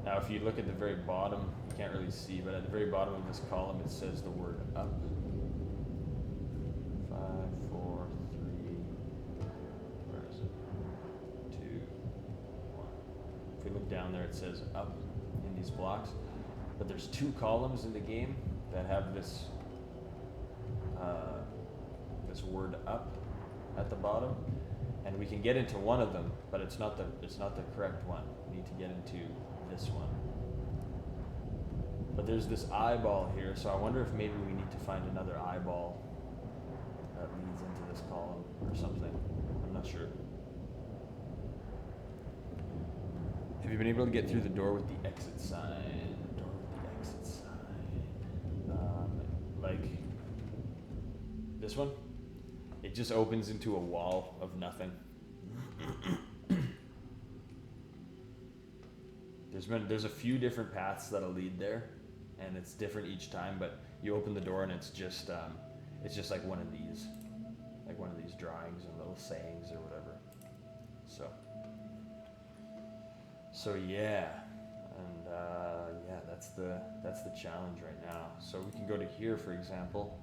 Now if you look at the very bottom, you can't really see, but at the very bottom of this column it says the word up. 5, 4, 3, where is it? 2, 1. If we look down there, it says up in these blocks, but there's 2 columns in the game that have this this word up at the bottom, and we can get into one of them, but it's not the correct one. We need to get into this one. But there's this eyeball here, so I wonder if maybe we need to find another eyeball that leads into this column or something. I'm not sure. Have you been able to get through the door with the exit sign? Door with the exit sign. Like this one? It just opens into a wall of nothing. There's a few different paths that'll lead there, and it's different each time, but you open the door and it's just like one of these drawings and little sayings or whatever. So yeah, and yeah, that's the challenge right now. So we can go to here, for example,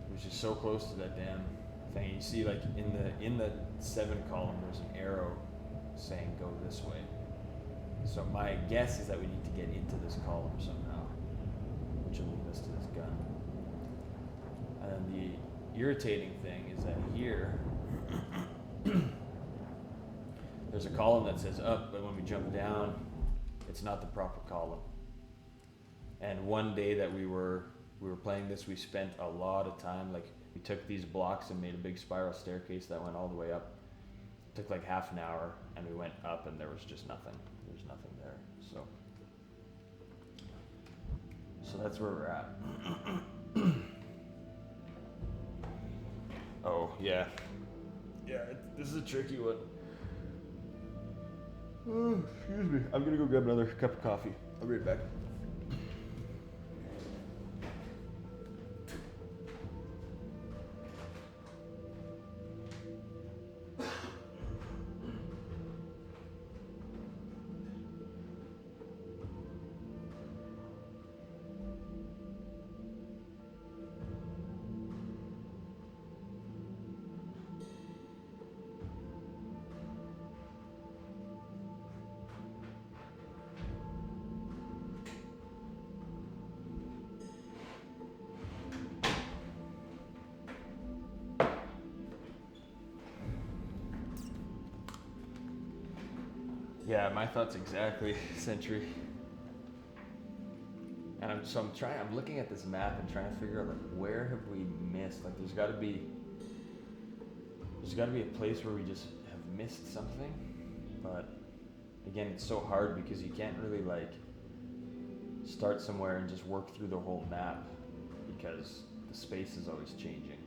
which is so close to that damn thing. You see, like in the 7 column, there's an arrow saying go this way. So my guess is that we need to get into this column somehow, which will lead us to this gun. And then the irritating thing is that here, there's a column that says up, but when we jump down, it's not the proper column. And one day that we were playing this, we spent a lot of time, like we took these blocks and made a big spiral staircase that went all the way up. It took like half an hour, and we went up and there was just nothing. There's nothing there, so that's where we're at. Oh, yeah. Yeah, this is a tricky one. Oh, excuse me. I'm gonna go grab another cup of coffee. I'll be right back. Yeah, my thoughts exactly, Sentry. And I'm looking at this map and trying to figure out like where have we missed? Like there's gotta be a place where we just have missed something. But again, it's so hard because you can't really like start somewhere and just work through the whole map because the space is always changing.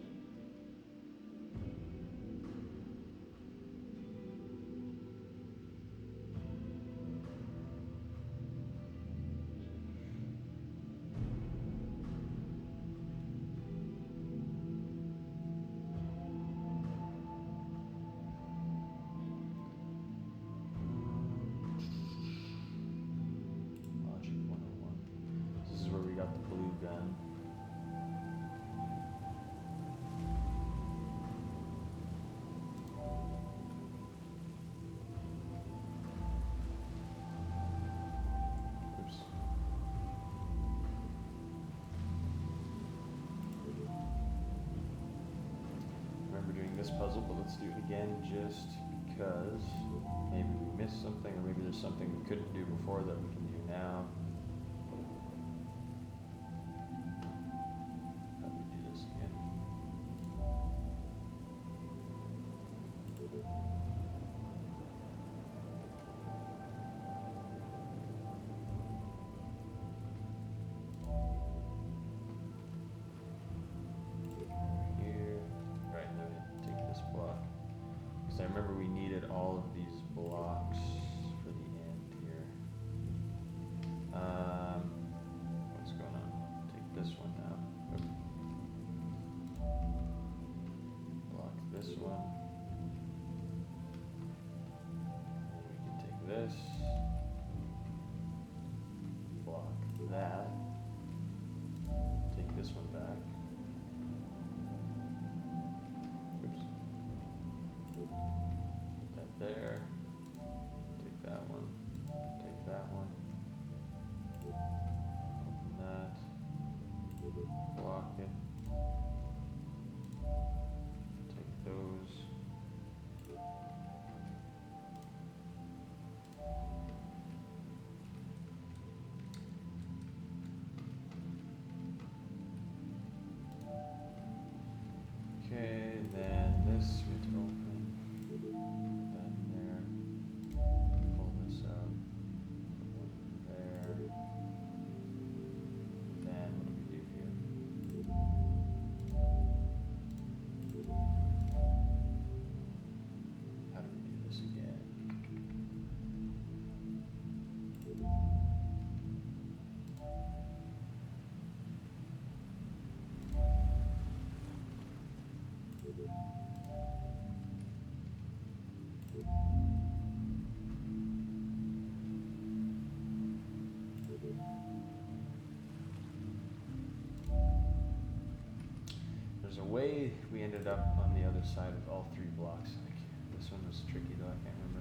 Puzzle, but let's do it again just because maybe we missed something, or maybe there's something we couldn't do before that we can do now. How do we do this again? I remember we needed all of these blocks for the end here. What's going on? Take this one now. Block this one. And we can take this. Block that. Take this one back. There, take that one, take that one, open that, block it, take those, okay, then this we can open. There's a way we ended up on the other side with all three blocks. Like, this one was tricky though, I can't remember.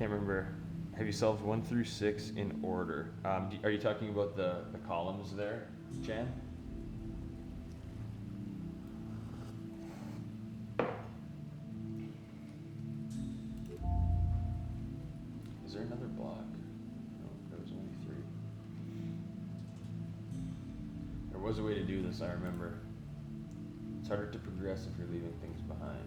can't remember. Have you solved 1 through 6 in order? Are you talking about the columns there, Jan? Is there another block? No, there was only 3. There was a way to do this, I remember. It's harder to progress if you're leaving things behind.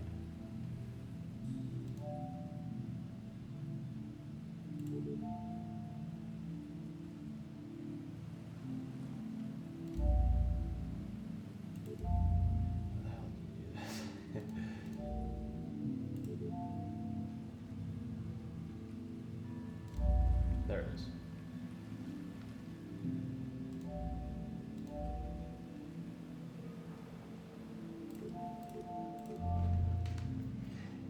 There it is.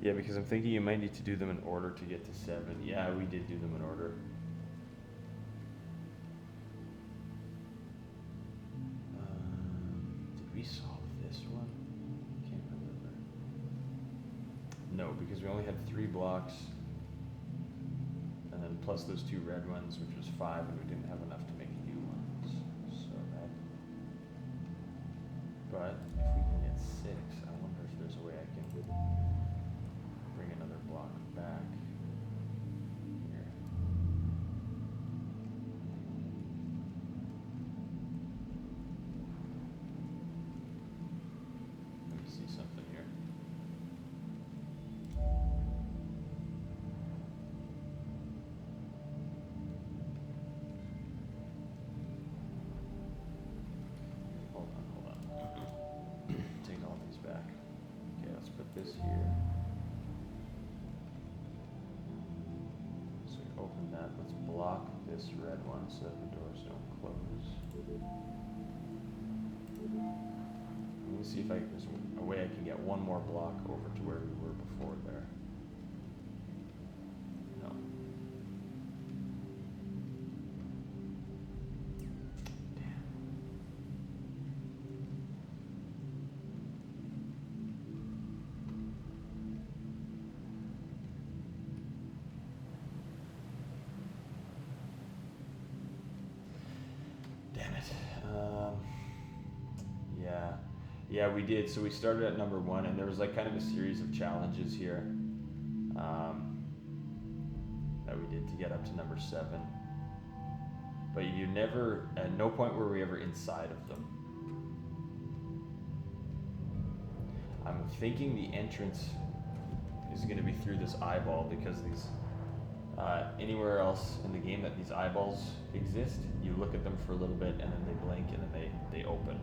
Yeah, because I'm thinking you might need to do them in order to get to 7. Yeah, we did do them in order. Did we solve this one? Can't remember. No, because we only had 3 blocks. And then plus those 2 red ones, which was 5, and we didn't have enough to make new ones. So that. But if we can get 6, I wonder if there's a way I can bring another block back here. Let me see something here. Hold on. Take all these back. Okay, let's put this here. So we open that. Let's block this red one so that the doors don't close. Let me see if there's a way I can get one more block over to where we were before there. No. Damn it. Yeah, we did. So we started at number 1, and there was like kind of a series of challenges here that we did to get up to number 7. But you never, at no point were we ever inside of them. I'm thinking the entrance is going to be through this eyeball, because these anywhere else in the game that these eyeballs exist, you look at them for a little bit and then they blink and then they open.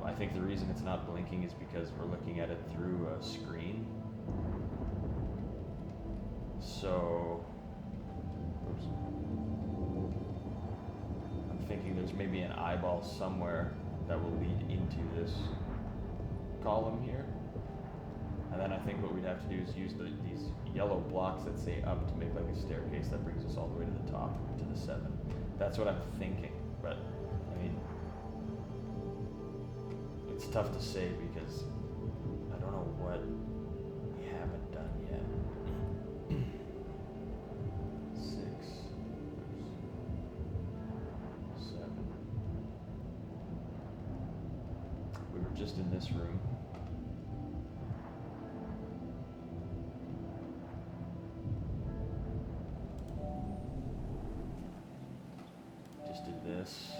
I think the reason it's not blinking is because we're looking at it through a screen. So, oops. I'm thinking there's maybe an eyeball somewhere that will lead into this column here. And then I think what we'd have to do is use these yellow blocks that say up to make like a staircase that brings us all the way to the top, to the 7. That's what I'm thinking, but I mean, it's tough to say because I don't know what we haven't done yet. 6, 7. We were just in this room. Just did this.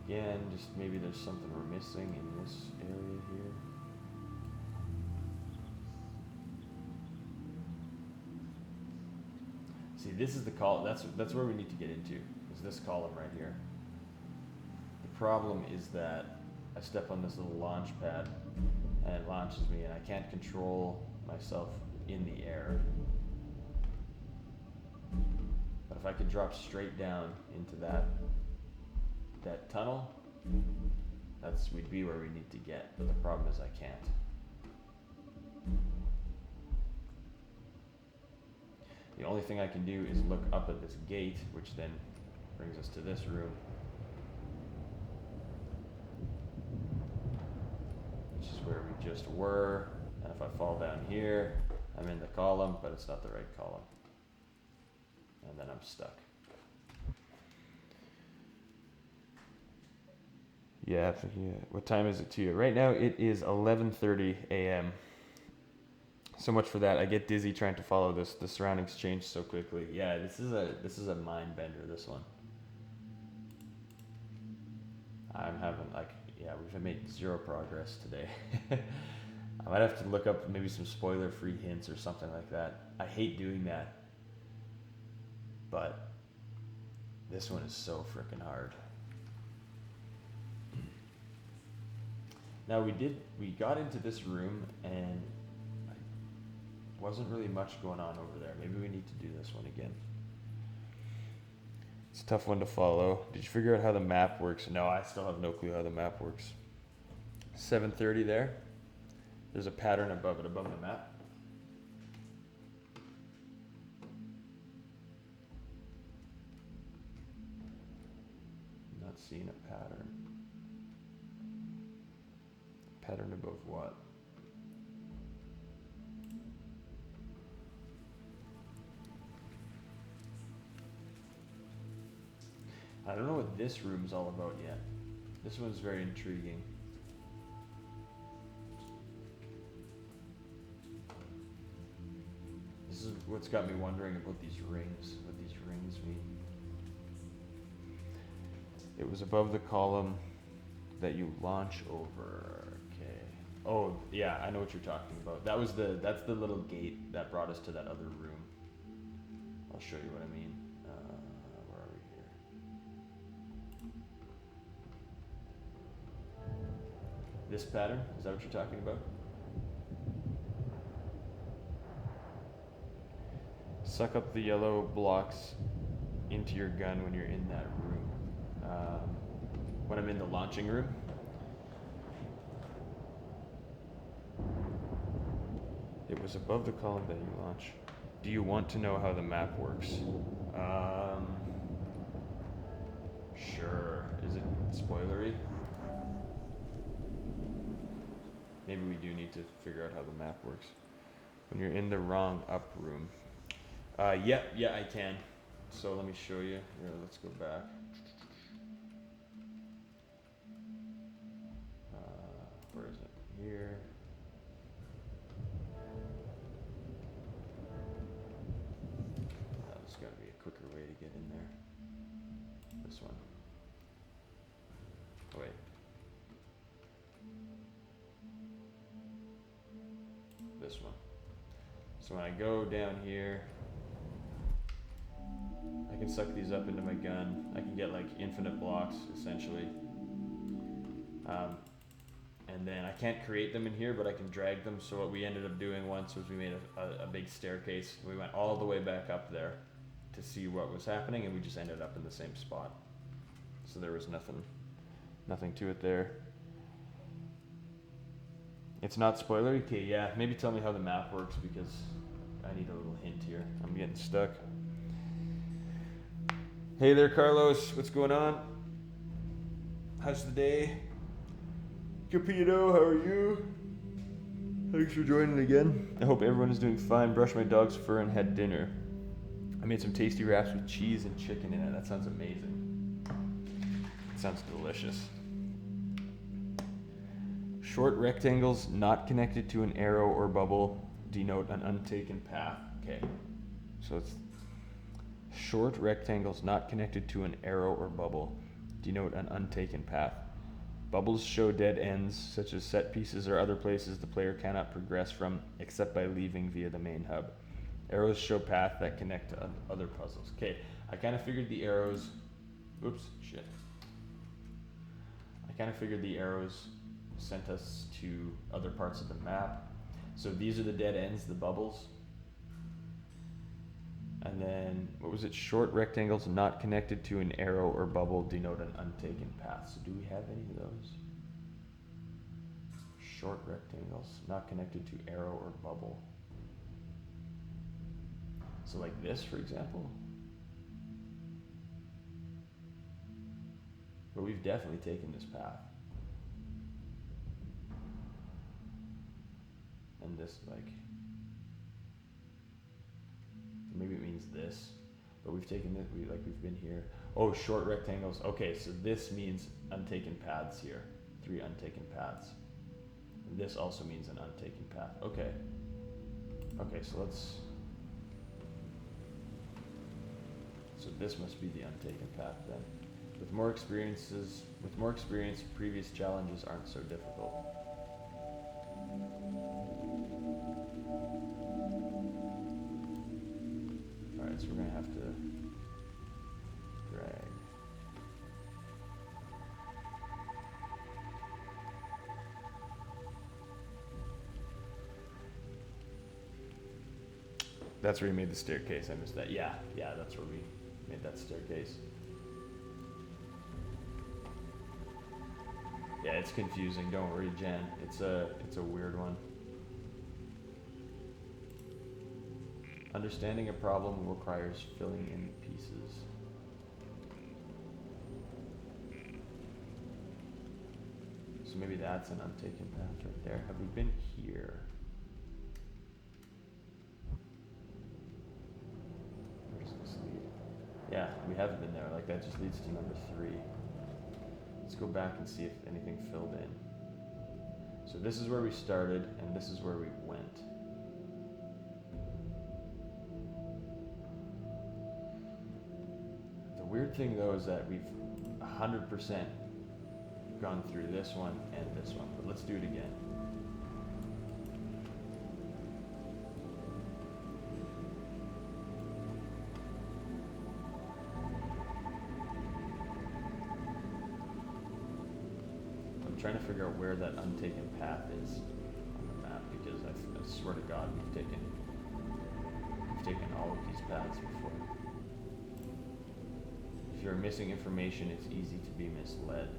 Again, just maybe there's something we're missing in this area here. See, this is the column. That's where we need to get into. Is this column right here? The problem is that I step on this little launch pad and it launches me, and I can't control myself in the air. But if I could drop straight down into that tunnel, we'd be where we need to get, but the problem is I can't. The only thing I can do is look up at this gate, which then Brings us to this room, which is where we just were. And if I fall down here, I'm in the column, but it's not the right column. And then I'm stuck. Yeah, what time is it to you? Right now it is 11:30 a.m. So much for that. I get dizzy trying to follow this. The surroundings change so quickly. Yeah, this is a mind bender, this one. I'm having we've made zero progress today. I might have to look up maybe some spoiler-free hints or something like that. I hate doing that, but this one is so freaking hard. Now we got into this room and wasn't really much going on over there. Maybe we need to do this one again. It's a tough one to follow. Did you figure out how the map works? No, I still have no clue how the map works. 7:30 there. There's a pattern above it, above the map. Not seeing a pattern. Pattern above what? I don't know what this room's all about yet. This one's very intriguing. This is what's got me wondering about these rings, what these rings mean. It was above the column that you launch over. Okay. Oh, yeah, I know what you're talking about. That's the little gate that brought us to that other room. I'll show you what I mean. Where are we here? This pattern, is that what you're talking about? Suck up the yellow blocks into your gun when you're in that room. When I'm in the launching room. It was above the column that you launch. Do you want to know how the map works? Sure. Is it spoilery? Maybe we do need to figure out how the map works. When you're in the wrong up room. Yeah, I can. So let me show you. Here, let's go back. Where is it? Here. There's got to be a quicker way to get in there. This one. Oh, wait. This one. So when I go down here, I can suck these up into my gun. I can get like infinite blocks, essentially. And then I can't create them in here, but I can drag them. So what we ended up doing once was we made a big staircase. We went all the way back up there to see what was happening, and we just ended up in the same spot. So there was nothing to it there. It's not spoilery? Okay, yeah, maybe tell me how the map works, because I need a little hint here. I'm getting stuck. Hey there, Carlos. What's going on? How's the day? Capito, how are you? Thanks for joining again. I hope everyone is doing fine. Brushed my dog's fur and had dinner. I made some tasty wraps with cheese and chicken in it. That sounds amazing. It sounds delicious. Short rectangles not connected to an arrow or bubble denote an untaken path. Okay, so it's short rectangles not connected to an arrow or bubble denote an untaken path. Bubbles show dead ends, such as set pieces or other places the player cannot progress from except by leaving via the main hub. Arrows show paths that connect to other puzzles. Okay, I kind of figured the arrows... Oops, shit. I kind of figured the arrows sent us to other parts of the map. So these are the dead ends, the bubbles. And then, what was it? Short rectangles not connected to an arrow or bubble denote an untaken path. So do we have any of those? Short rectangles not connected to arrow or bubble. So like this, for example? But we've definitely taken this path. And this, like, maybe it means this, but we've taken it, we've been here. Oh, short rectangles. Okay, so this means untaken paths here. 3 untaken paths. This also means an untaken path. Okay. Okay, so this must be the untaken path then. With more experience, previous challenges aren't so difficult. Alright, so we're gonna have to drag. That's where you made the staircase. I missed that. Yeah, that's where we made that staircase. Yeah, it's confusing. Don't worry, Jen. It's a weird one. Understanding a problem requires filling in pieces. So maybe that's an untaken path right there. Have we been here? Where does this lead? Yeah, we haven't been there. Like, that just leads to number 3. Let's go back and see if anything filled in. So this is where we started, and this is where we went. The weird thing though is that we've 100% gone through this one and this one, but let's do it again. I'm trying to figure out where that untaken path is on the map, because I swear to God we've taken all of these paths before. If you're missing information, it's easy to be misled.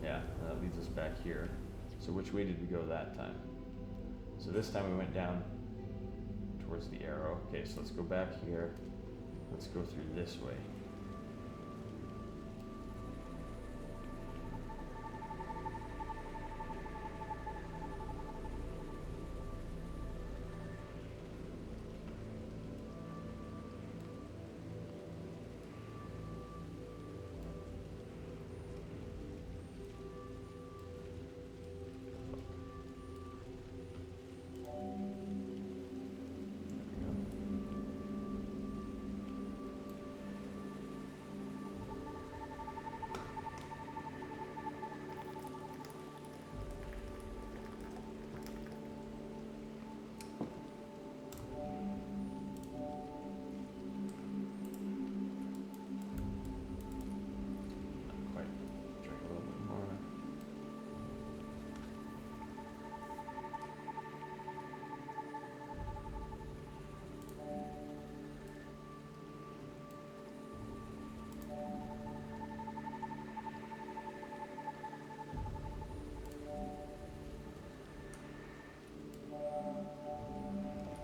Yeah, that leads us back here. So which way did we go that time? So this time we went down towards the arrow. Okay, so let's go back here. Let's go through this way.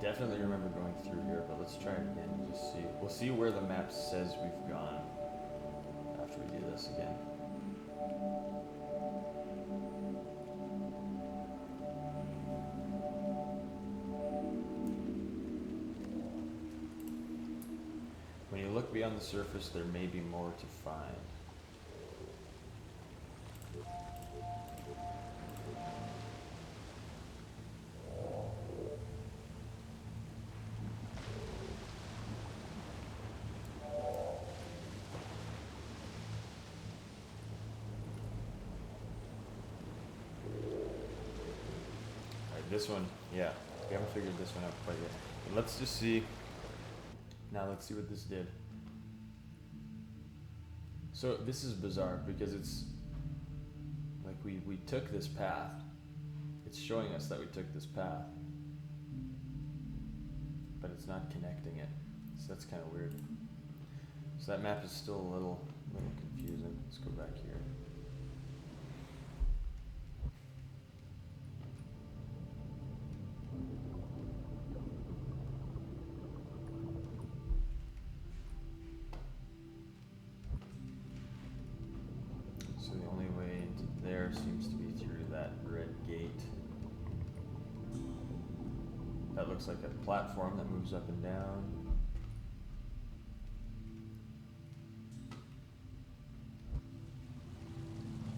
Definitely remember going through here, but let's try it again and just see. We'll see where the map says we've gone after we do this again. When you look beyond the surface, there may be more to find. This one, yeah, we haven't figured this one out quite yet. But let's just see. Now let's see what this did. So this is bizarre because it's like we took this path. It's showing us that we took this path, but it's not connecting it. So that's kind of weird. So that map is still a little confusing. Let's go back here. So the only way to there seems to be through that red gate. That looks like a platform that moves up and down.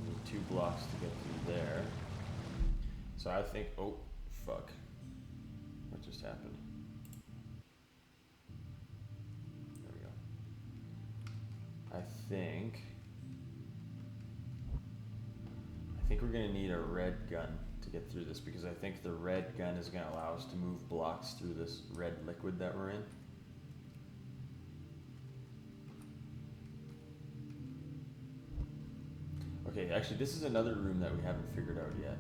We need 2 blocks to get through there. So I think, oh, fuck. What just happened? There we go. I think we're gonna need a red gun to get through this, because I think the red gun is gonna allow us to move blocks through this red liquid that we're in. Okay, actually this is another room that we haven't figured out yet.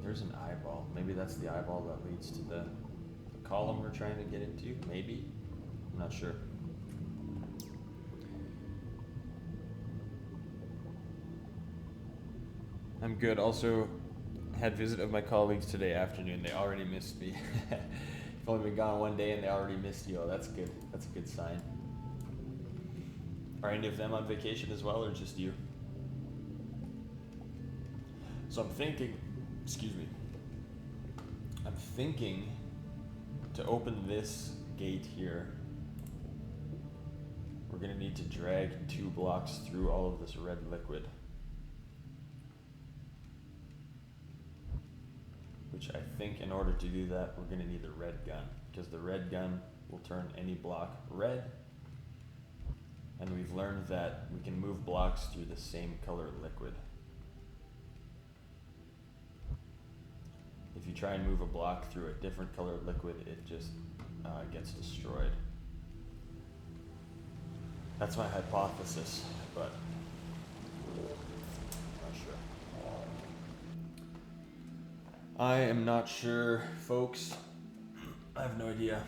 There's an eyeball. Maybe that's the eyeball that leads to the column we're trying to get into. Maybe. I'm not sure. I'm good. Also, had visit of my colleagues today afternoon. They already missed me. I've only been gone one day and they already missed you. Oh, that's good. That's a good sign. Are any of them on vacation as well, or just you? So I'm thinking, excuse me, I'm thinking to open this gate here, we're gonna need to drag 2 blocks through all of this red liquid. Which I think in order to do that, we're gonna need the red gun, because the red gun will turn any block red. And we've learned that we can move blocks through the same color liquid. If you try and move a block through a different colored liquid, it just gets destroyed. That's my hypothesis, but I'm not sure. I am not sure, folks. I have no idea.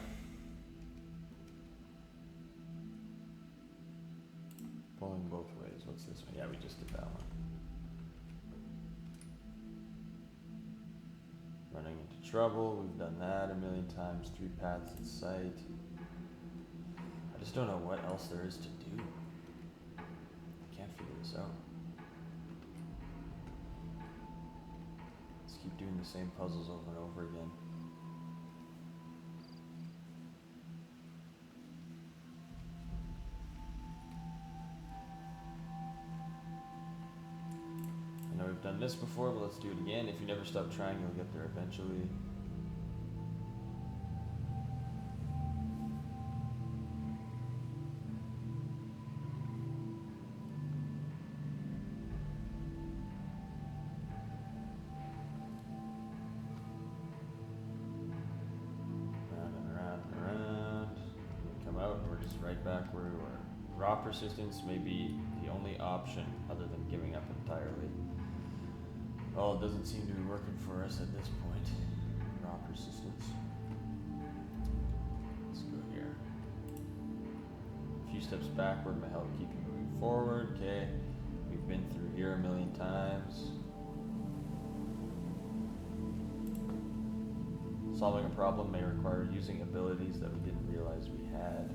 Pulling both ways. What's this one? Yeah, we just did that one. Running into trouble. We've done that a million times. 3 paths in sight. I just don't know what else there is to do. I can't figure this out. Let's keep doing the same puzzles over and over again. I know we've done this before, but let's do it again. If you never stop trying, you'll get there eventually. Back where we were. Raw persistence may be the only option other than giving up entirely. Well, it doesn't seem to be working for us at this point. Raw persistence. Let's go here. A few steps backward may help keep you moving forward. Okay. We've been through here a million times. Solving a problem may require using abilities that we didn't realize we had.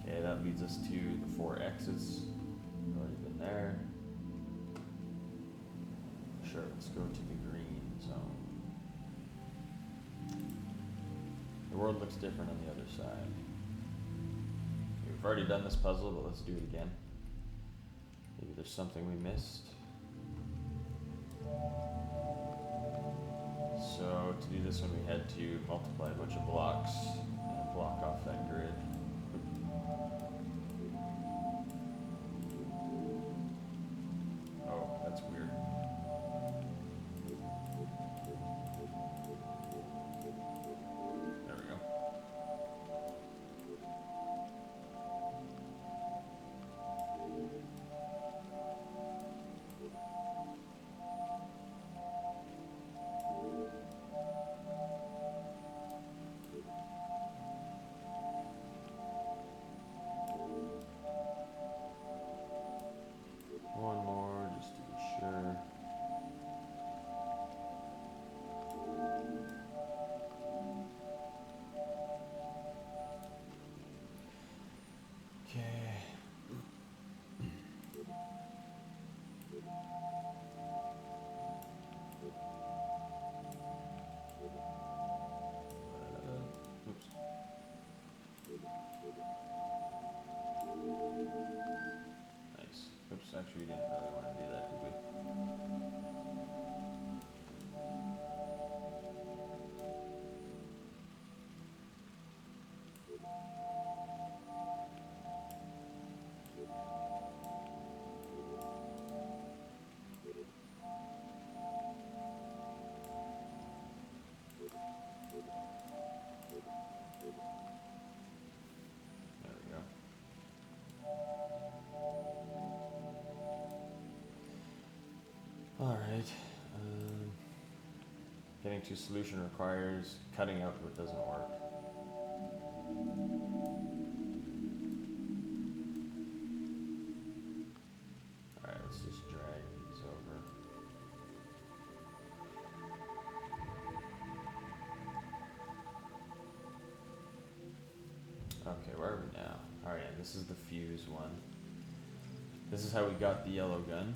Okay, that leads us to the 4 exits. We've already been there. Sure, let's go to the green zone. The world looks different on the other side. We've already done this puzzle, but let's do it again. Maybe there's something we missed. So to do this one, we had to multiply a bunch of blocks and block off that grid. That's weird. There we go. Actually, we didn't really want to do that, did we? There we go. All right. Getting to solution requires cutting out what doesn't work. Alright, let's just drag these over. Okay, where are we now? Alright, this is the fuse one. This is how we got the yellow gun.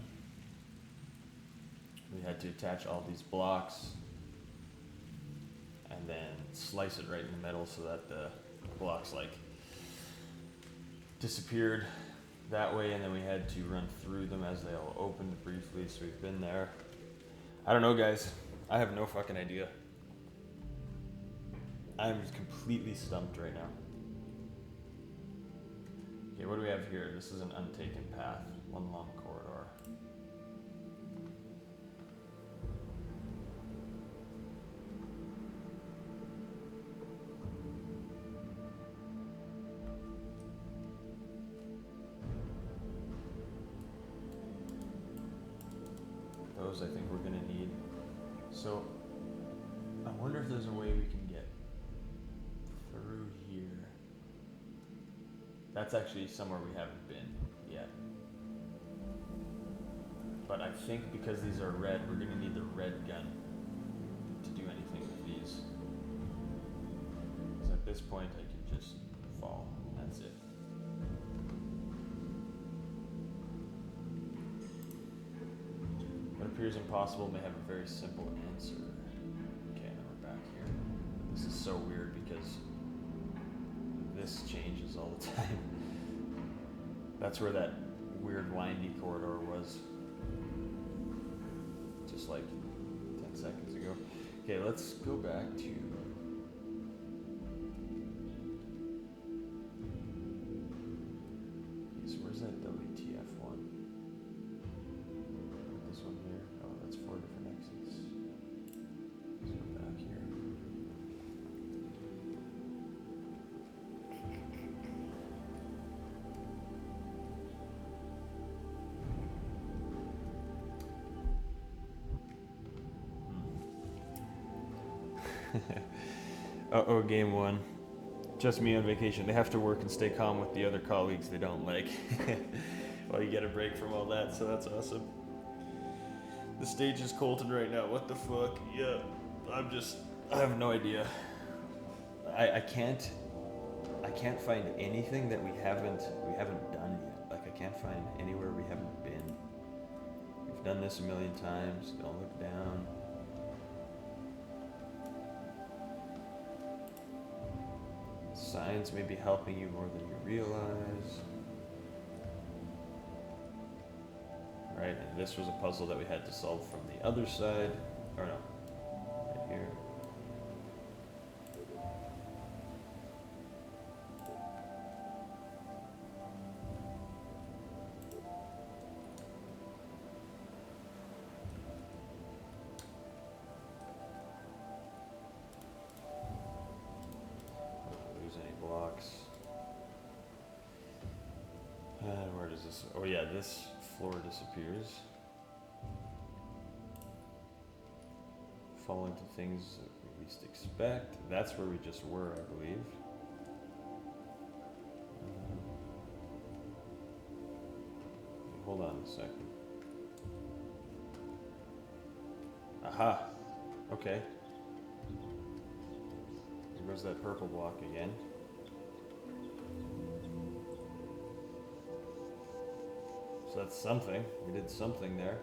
We had to attach all these blocks and then slice it right in the middle so that the blocks like disappeared that way, and then we had to run through them as they all opened briefly, so we've been there. I don't know, guys. I have no fucking idea. I'm just completely stumped right now. Okay, what do we have here? This is an untaken path, one long corridor. Those I think we're gonna need. So, I wonder if there's a way we can get through here. That's actually somewhere we haven't been yet. But I think because these are red, we're gonna need the red gun to do anything with these. Because at this point I could just fall. That's it. What appears impossible may have a very simple answer. Okay, now we're back here. This is so weird because this changes all the time. That's where that weird windy corridor was just like 10 seconds ago. Okay, let's go back to so where's that WTF one? This one here? Oh, that's 4 different exits. Let's go back here. Uh-oh, game one. Just me on vacation. They have to work and stay calm with the other colleagues they don't like. Well, you get a break from all that, so that's awesome. The stage is Colton right now. What the fuck? Yeah, I have no idea. I can't find anything that we haven't done yet. Like, I can't find anywhere we haven't been. We've done this a million times. Don't look down. Signs may be helping you more than you realize. Right, and this was a puzzle that we had to solve from the other side. Or no, right here. Where does this? Oh yeah, this floor disappears. Fall into things that we least expect. That's where we just were, I believe. Hold on a second. Aha! Okay. Where's that purple block again? So that's something. We did something there.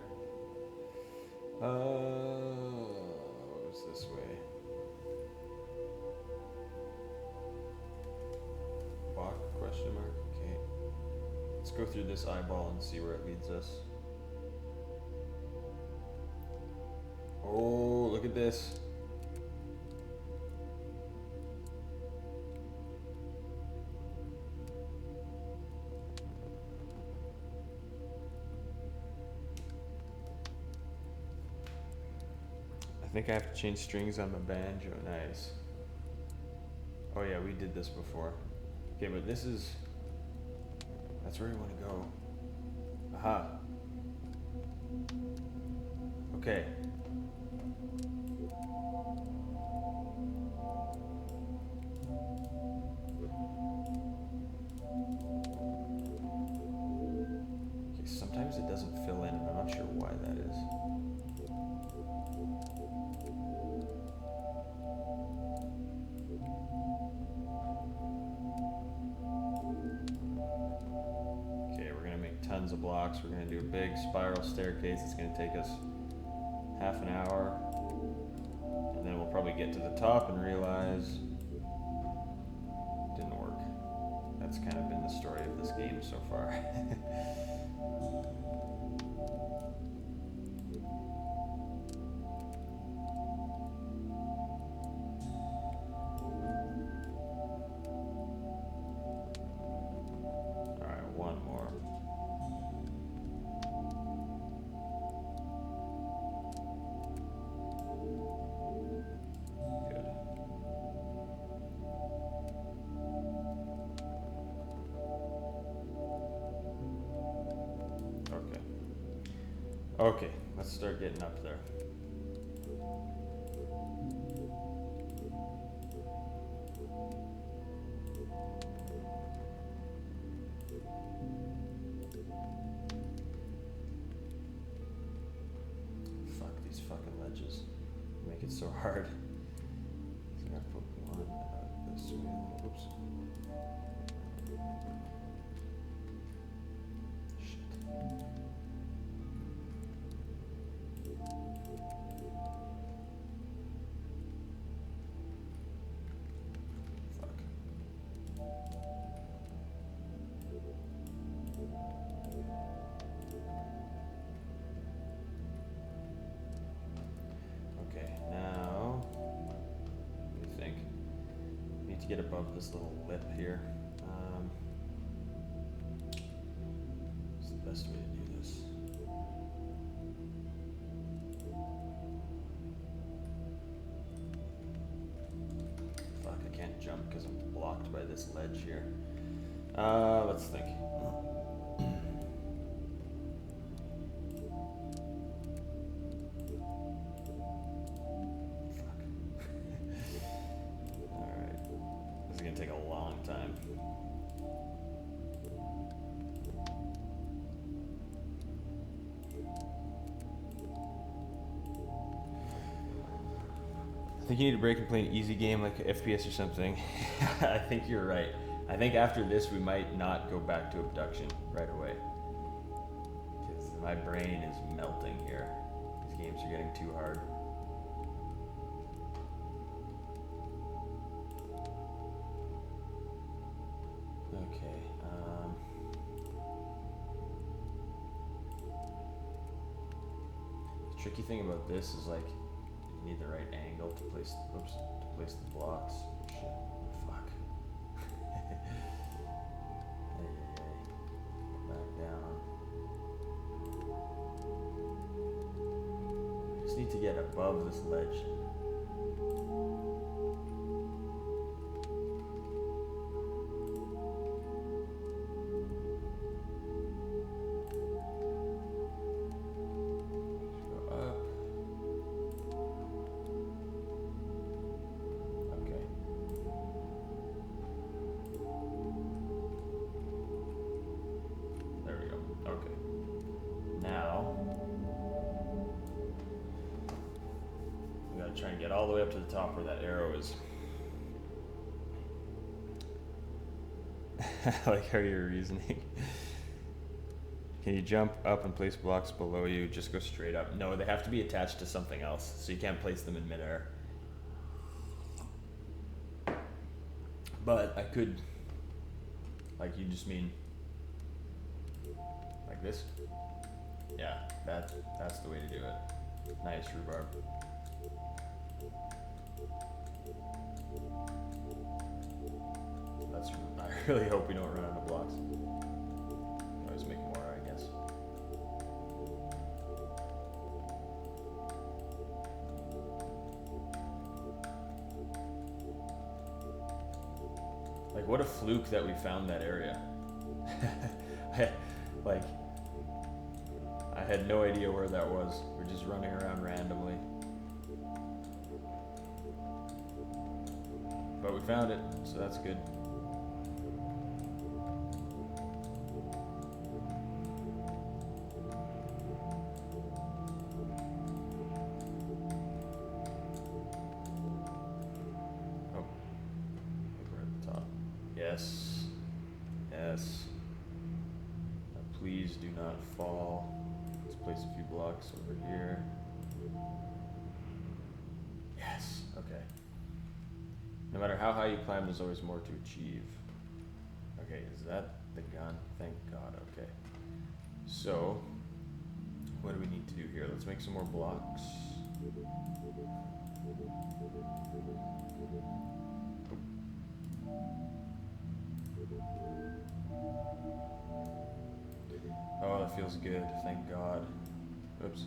What was this way? Block? Question mark? Okay. It's Let's go through this eyeball and see where it leads us. Oh, look at this. I think I have to change strings on my banjo. Nice. Oh yeah, we did this before. Okay, but this is... That's where you want to go. Aha. Okay. Okay, sometimes it doesn't fill in, and I'm not sure why that is. Tons of blocks. We're going to do a big spiral staircase. It's going to take us half an hour, and then we'll probably get to the top and realize it didn't work. That's kind of been the story of this game so far. Okay, let's start getting up there. Fuck these fucking ledges. Make it so hard. So I gotta put one this way. Oops. Get above this little lip here. What's the best way to do this? Fuck, I can't jump because I'm blocked by this ledge here. Let's think. I think you need to break and play an easy game like FPS or something. I think you're right. I think after this we might not go back to abduction right away. Because my brain is melting here. These games are getting too hard. Okay. The tricky thing about this is like you need the right angle to place. Oops, to place the blocks. Shit. Fuck. Back down. Just need to get above this ledge. Try and get all the way up to the top where that arrow is. I like how you're reasoning. Can you jump up and place blocks below you? Just go straight up. No, they have to be attached to something else, so you can't place them in midair. But I could, like, you just mean Like this? Yeah, that's the way to do it. Nice, rhubarb. I really hope we don't run out of blocks. Always make more, I guess. Like, what a fluke that we found that area. I had no idea where that was. We're just running around randomly. But we found it, so that's good. Oh, we're at the top. Yes. Yes. Now please do not fall. Let's place a few blocks over here. Yes, okay. No matter how high you climb, there's always more to achieve. Okay, is that the gun? Thank God, okay. So, what do we need to do here? Let's make some more blocks. Oh, that feels good, thank God. Oops.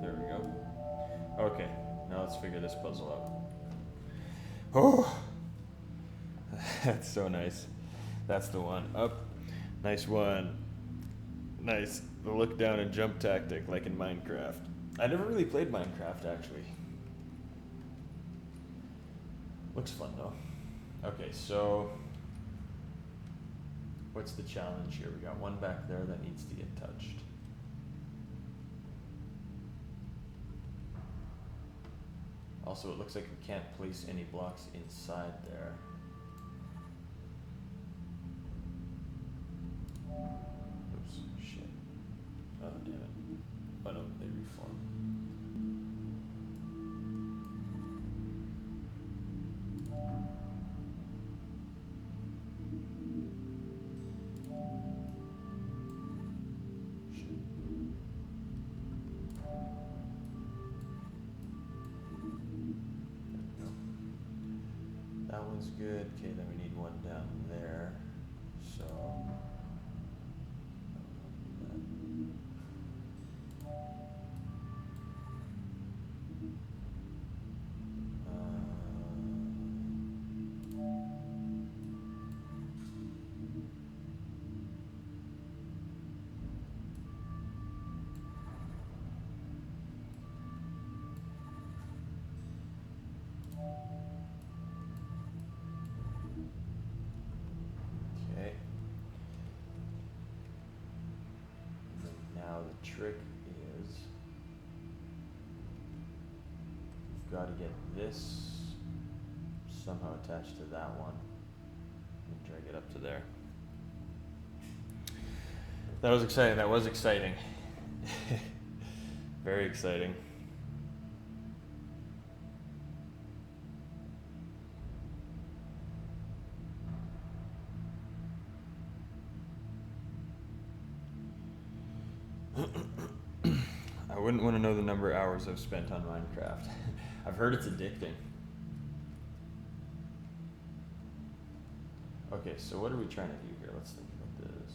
There we go. Okay, now let's figure this puzzle out. Oh, that's so nice. That's the one. Up. Nice one. Nice. The look down and jump tactic, like in Minecraft. I never really played Minecraft, actually. Looks fun, though. Okay, so what's the challenge here? We got one back there that needs to get touched. Also, it looks like we can't place any blocks inside there. Oops, shit. Oh, damn it. Oh no, they reform. That one's good. Okay, then we need one down there. So. Okay. And then now the trick is you've got to get this somehow attached to that one and drag it up to there. That was exciting. That was exciting. Very exciting. I wouldn't want to know the number of hours I've spent on Minecraft. I've heard it's addicting. Okay, so what are we trying to do here? Let's think about this.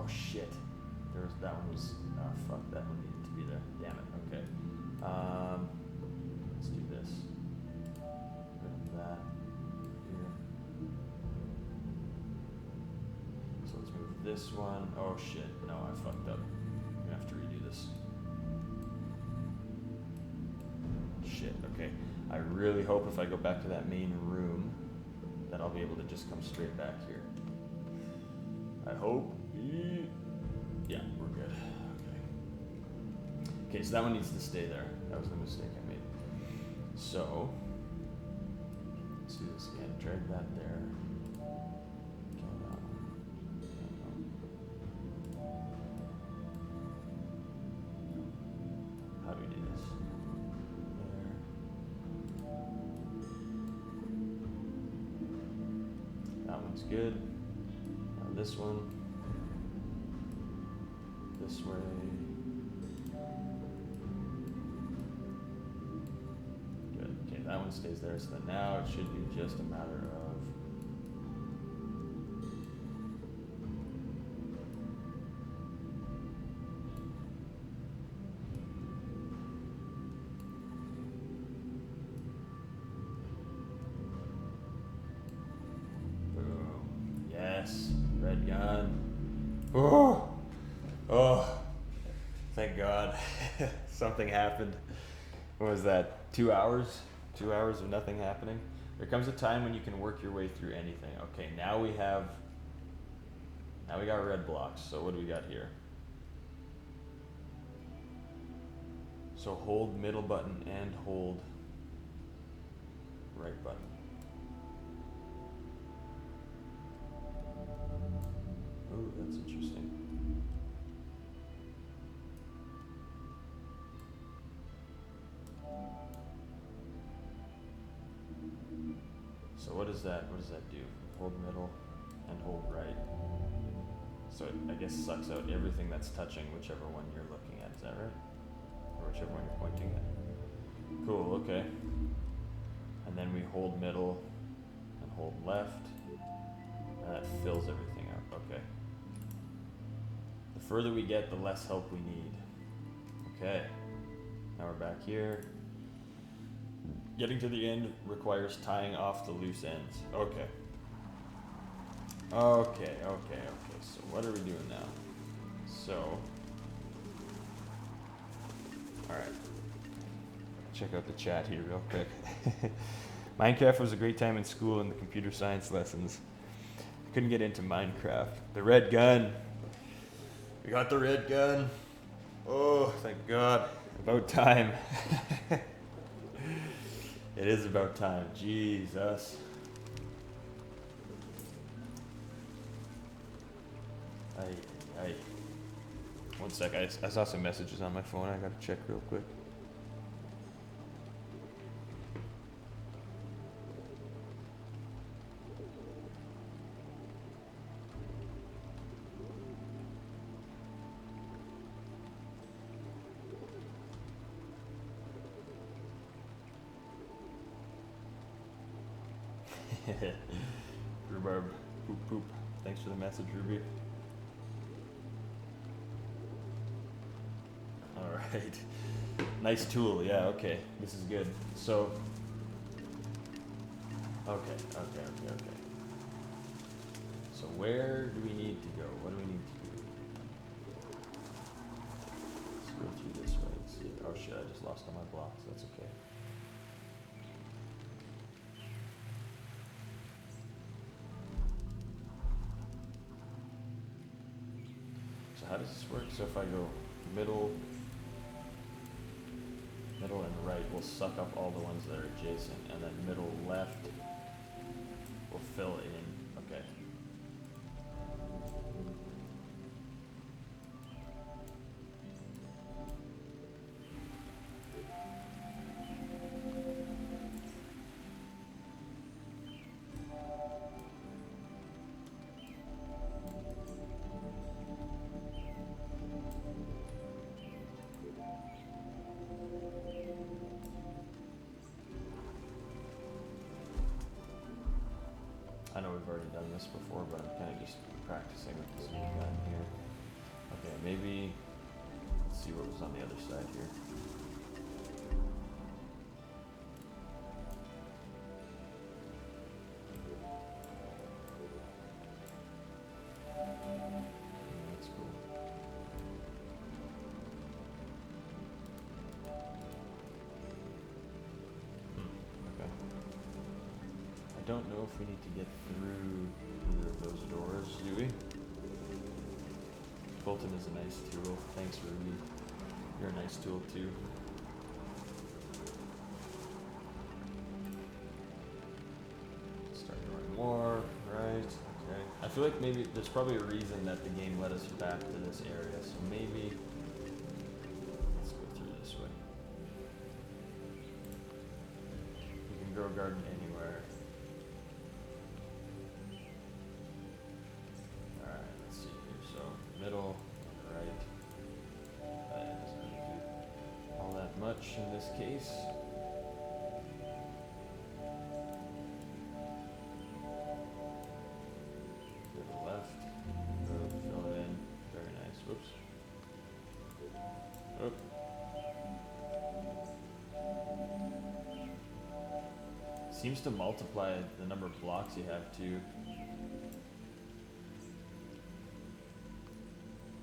Oh shit. That one was, oh fuck, that one needed to be there. Damn it, okay. Let's do this. Rid of that here. So let's move this one. Oh shit, no, I fucked up. I'm gonna have to redo this. Shit, okay. I really hope if I go back to that main room that I'll be able to just come straight back here. I hope. Yeah, we're good. Okay. Okay, so that one needs to stay there. That was the mistake I made. So, let's do this again. Drag that there. Kill that one. How do we do this? There. That one's good. Now this one. This way. Good. Okay, that one stays there. So then now it should be just a matter of boom. Yes. Red gun. Oh. Oh, thank God. Something happened. What was that? 2 hours? 2 hours of nothing happening? There comes a time when you can work your way through anything. Okay, now we got red blocks. So what do we got here? So hold middle button and hold right button. Ooh, that's interesting. So what does that do? Hold middle and hold right. So it, I guess, sucks out everything that's touching whichever one you're looking at. Is that right? Or whichever one you're pointing at. Cool, okay. And then we hold middle and hold left. And that fills everything out. Okay. The further we get, the less help we need. Okay. Now we're back here. Getting to the end requires tying off the loose ends. Okay. Okay. So what are we doing now? So, alright. Check out the chat here real quick. Minecraft was a great time in school in the computer science lessons. Couldn't get into Minecraft. The red gun. We got the red gun. Oh, thank God. About time. It is about time. Jesus. One sec. I saw some messages on my phone. I gotta check real quick. Rhubarb, poop. Thanks for the message, Ruby. Alright. Nice tool, yeah, okay. This is good. So, okay. So where do we need to go? What do we need to do? Let's go through this way. Let's see. Oh shit, I just lost all my blocks. That's okay. How does this work? So if I go middle and right will suck up all the ones that are adjacent, and then middle left will fill in. Okay. I know we've already done this before, but I'm kind of just practicing with this new gun here. Okay, maybe, let's see what was on the other side here. That's cool. Okay. I don't know if we need to get through either of those doors, do we? Bolton is a nice tool. Thanks, Ruby. You're a nice tool too. Start going more, right? Okay. I feel like maybe there's probably a reason that the game led us back to this area, so maybe let's go through this way. You can grow a garden anywhere. Alright, let's see here. So middle and right. That doesn't really do all that much in this case. To the left. Fill it in. Very nice. Whoops. Oh. Seems to multiply the number of blocks you have too.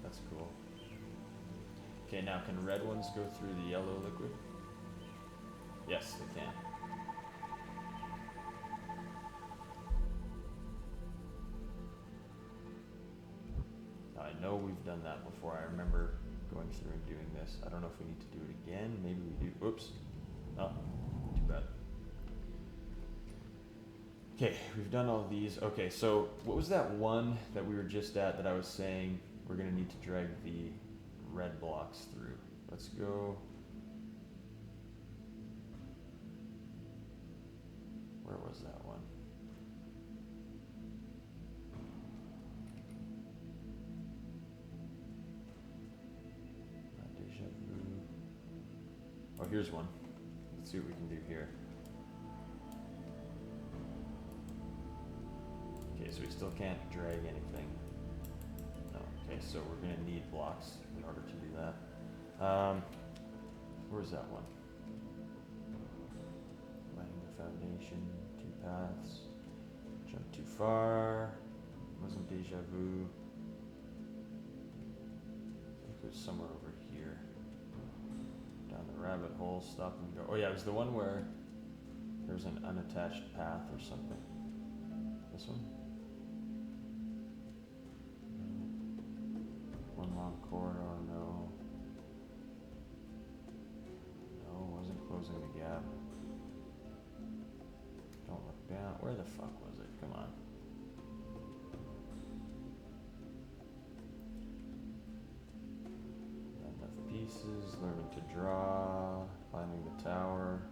That's cool. Okay, now can red ones go through the yellow liquid? Yes, they can. Now, I know we've done that before. I remember going through and doing this. I don't know if we need to do it again. Maybe we do. Oops. Oh, too bad. Okay, we've done all these. Okay, so what was that one that we were just at that I was saying we're gonna need to drag the red blocks through? Let's go. Where was that one? Deja vu. Oh, here's one. Let's see what we can do here. Okay, so we still can't drag anything. No, okay, so we're gonna need blocks in order to do that. Where's that one? Lighting the foundation, 2 paths. Jump too far. Wasn't deja vu. I think it was somewhere over here. Down the rabbit hole, stop and go. Oh yeah, it was the one where there's an unattached path or something. This one? One long corridor, no. No, wasn't closing the gap. Don't look down. Where the fuck was it? Come on. Not enough pieces, learning to draw, climbing the tower.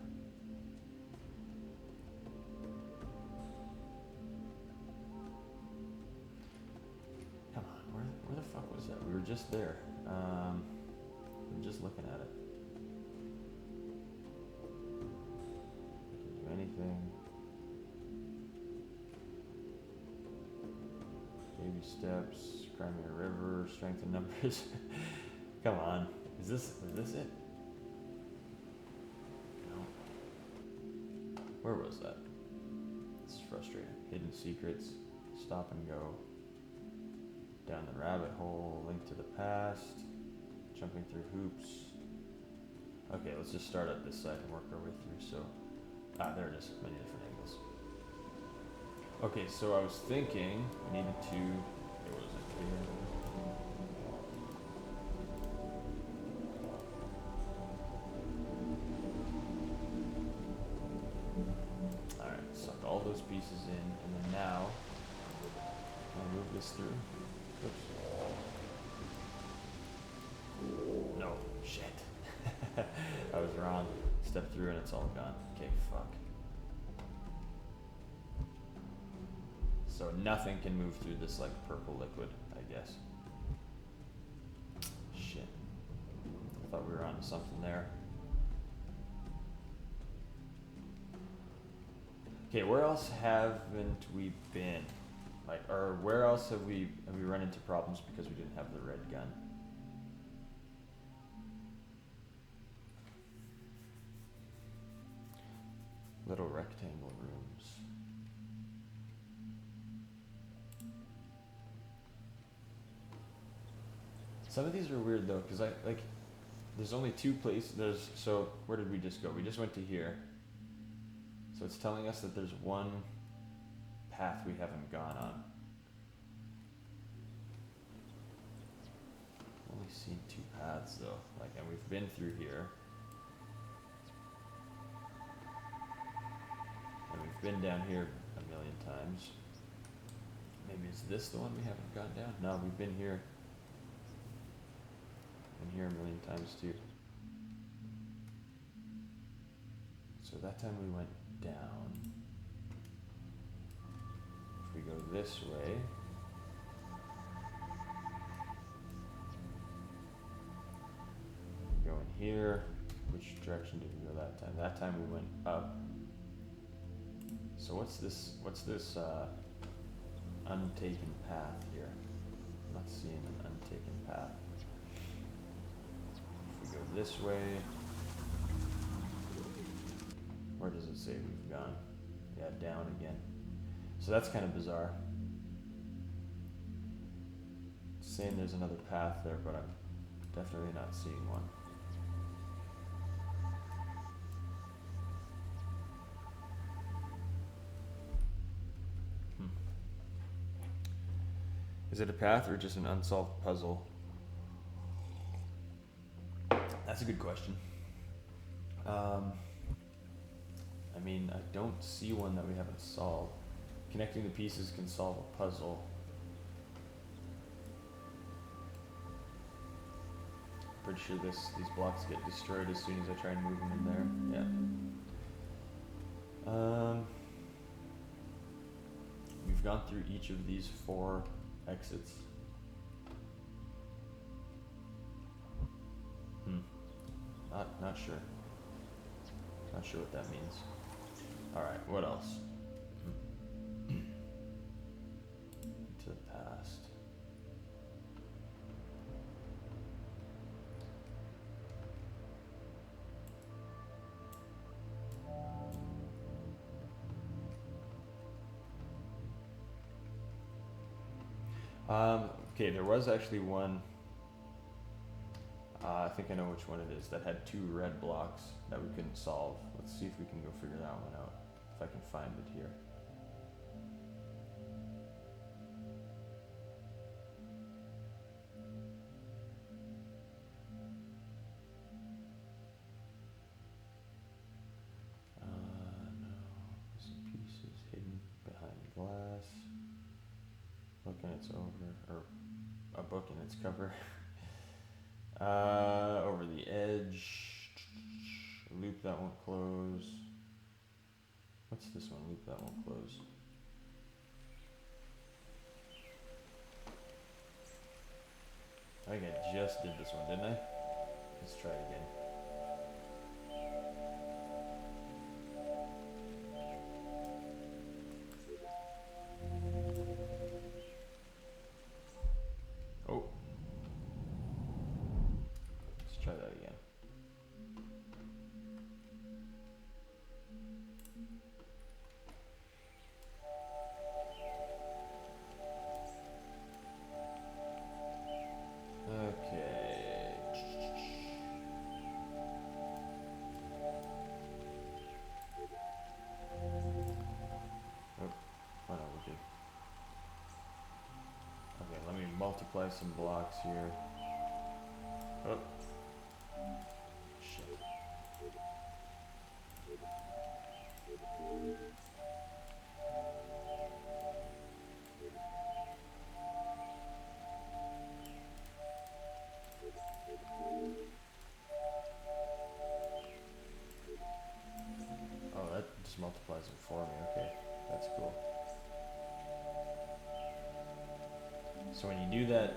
Come on, where the fuck was that? We were just there. We were just looking at it. Can do anything. Baby steps, climbing a river, strength in numbers. Come on, is this it? No. Where was that? This is frustrating. Hidden secrets, stop and go. Down the rabbit hole, link to the past, jumping through hoops. Okay, let's just start at this side and work our way through. So, there it is, many different angles. Okay, so I was thinking we needed to, where was it here? Alright, suck all those pieces in, and then now, I'll move this through. Oops. No, shit. I was wrong. Step through and it's all gone. Okay, fuck. So nothing can move through this like purple liquid, I guess. Shit. I thought we were onto something there. Okay, where else haven't we been? Like, or where else have we run into problems because we didn't have the red gun? Little rectangle rooms. Some of these are weird though, because there's only two places. So where did we just go? We just went to here. So it's telling us that there's one path we haven't gone on. Only seen two paths though, and we've been through here. And we've been down here a million times. Maybe is this the one we haven't gone down? No, we've been here. Been here a million times too. So that time we went down. If we go this way, we go in here. Which direction did we go that time? That time we went up. So what's this untaken path here? I'm not seeing an untaken path. If we go this way, where does it say we've gone? Yeah, down again. So that's kind of bizarre. It's saying there's another path there, but I'm definitely not seeing one. Is it a path or just an unsolved puzzle? That's a good question. I mean, I don't see one that we haven't solved. Connecting the pieces can solve a puzzle. Pretty sure these blocks get destroyed as soon as I try and move them in there. Yeah. We've gone through each of these 4 exits. Not sure. Not sure what that means. Alright, what else? To the past. Okay, there was actually one, I think I know which one it is, that had 2 red blocks that we couldn't solve. Let's see if we can go figure that one out, if I can find it here. No, missing pieces hidden behind glass. Book and it's over, or a book and its cover. Over the edge. Loop that won't close. What's this one? Loop that won't close. I think I just did this one, didn't I? Let's try it again. Oh. Let's try that again. Okay. Oh, no, we're good. Okay, let me multiply some blocks here. Oh. Shit. Oh, that just multiplies it for me. Okay, that's cool. So when you do that,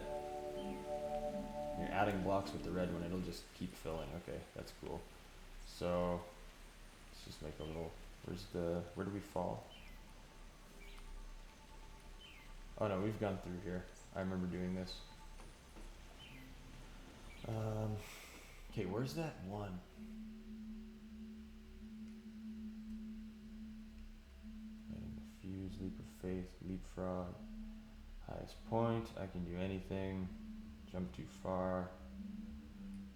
you're adding blocks with the red one, it'll just keep filling. Okay, that's cool. So let's just make a little, where do we fall? Oh no, we've gone through here. I remember doing this. Okay, where's that one? Lighting the fuse, leap of faith, leapfrog. Highest point, I can do anything. Jump too far.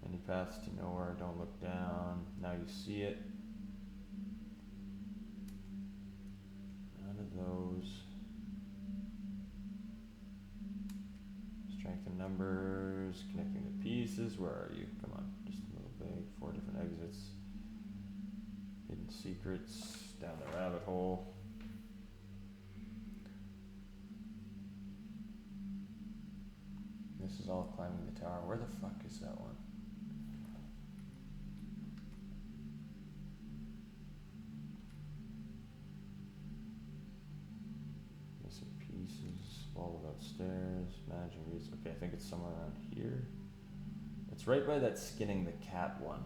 Any paths to nowhere, don't look down. Now you see it. None of those. Strength in numbers, connecting the pieces. Where are you? Come on, just a little big. 4 different exits. Hidden secrets, down the rabbit hole. This is all climbing the tower. Where the fuck is that one? Missing pieces, wall without stairs, managing reads. Okay, I think it's somewhere around here. It's right by that skinning the cat one.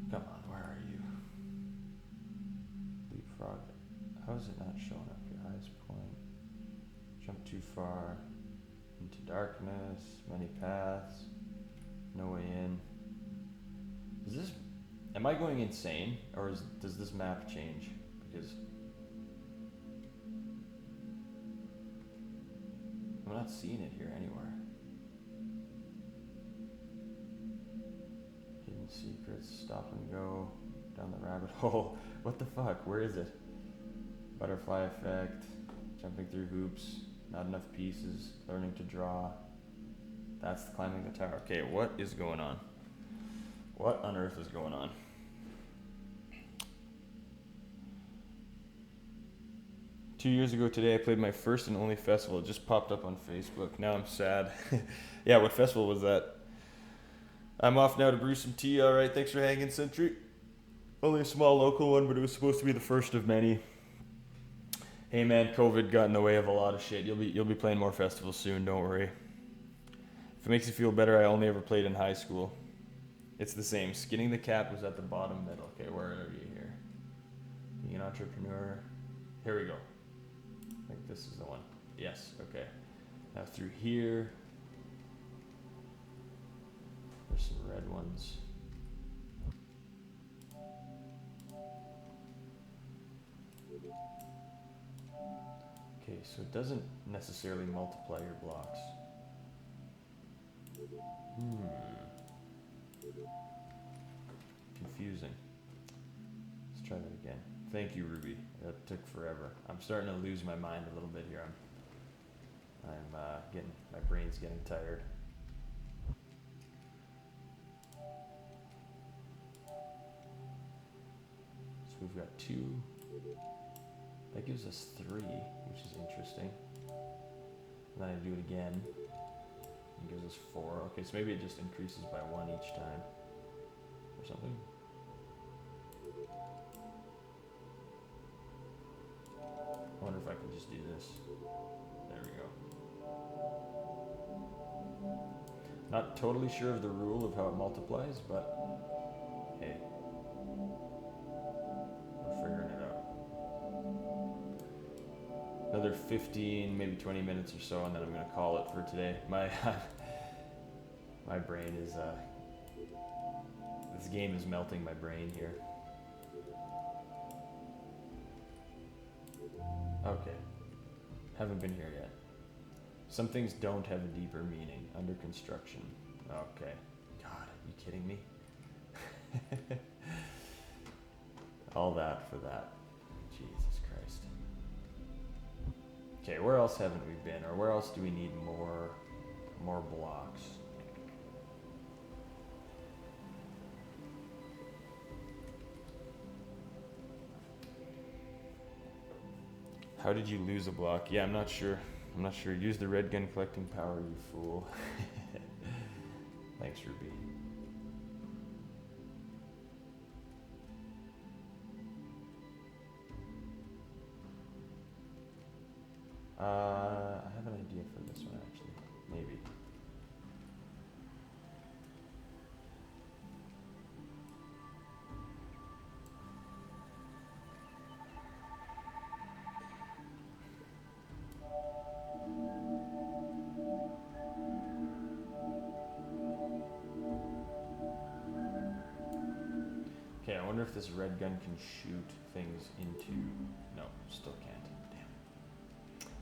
Come on, where are you? Leapfrog. How is it not showing up here? Highest point. Jump too far. Into darkness. Many paths. No way in. Is this... Am I going insane? Or does this map change? Because... I'm not seeing it here anywhere. Hidden secrets, stop and go, down the rabbit hole. What the fuck? Where is it? Butterfly effect, jumping through hoops, not enough pieces, learning to draw. That's climbing the tower. Okay, what is going on? What on earth is going on? Two years ago today, I played my first and only festival. It just popped up on Facebook. Now I'm sad. Yeah, what festival was that? I'm off now to brew some tea. All right, thanks for hanging, Sentry. Only a small local one, but it was supposed to be the first of many. Hey man, COVID got in the way of a lot of shit. You'll be playing more festivals soon. Don't worry. If it makes you feel better, I only ever played in high school. It's the same. Skinning the cat was at the bottom middle. Okay, where are you here? Being an entrepreneur. Here we go. I think this is the one. Yes. Okay. Now through here. There's some red ones. Okay, so it doesn't necessarily multiply your blocks. Confusing. Let's try that again. Thank you, Ruby. That took forever. I'm starting to lose my mind a little bit here. I'm getting, my brain's getting tired. So we've got 2. That gives us 3, which is interesting. And then I do it again. It gives us 4. Okay, so maybe it just increases by 1 each time. Or something. I wonder if I can just do this. There we go. Not totally sure of the rule of how it multiplies, but hey. We're figuring it out. Another 15, maybe 20 minutes or so, and then I'm gonna call it for today. My my brain is this game is melting my brain here. Okay. Haven't been here yet. Some things don't have a deeper meaning. Under construction. Okay. God, are you kidding me? All that for that. Jesus Christ. Okay, where else haven't we been? Or where else do we need more blocks? How did you lose a block? Yeah, I'm not sure. I'm not sure. Use the red gun collecting power, you fool. Thanks, Ruby. I have an idea for this one, actually. wonder if this red gun can shoot things into... No, still can't. Damn.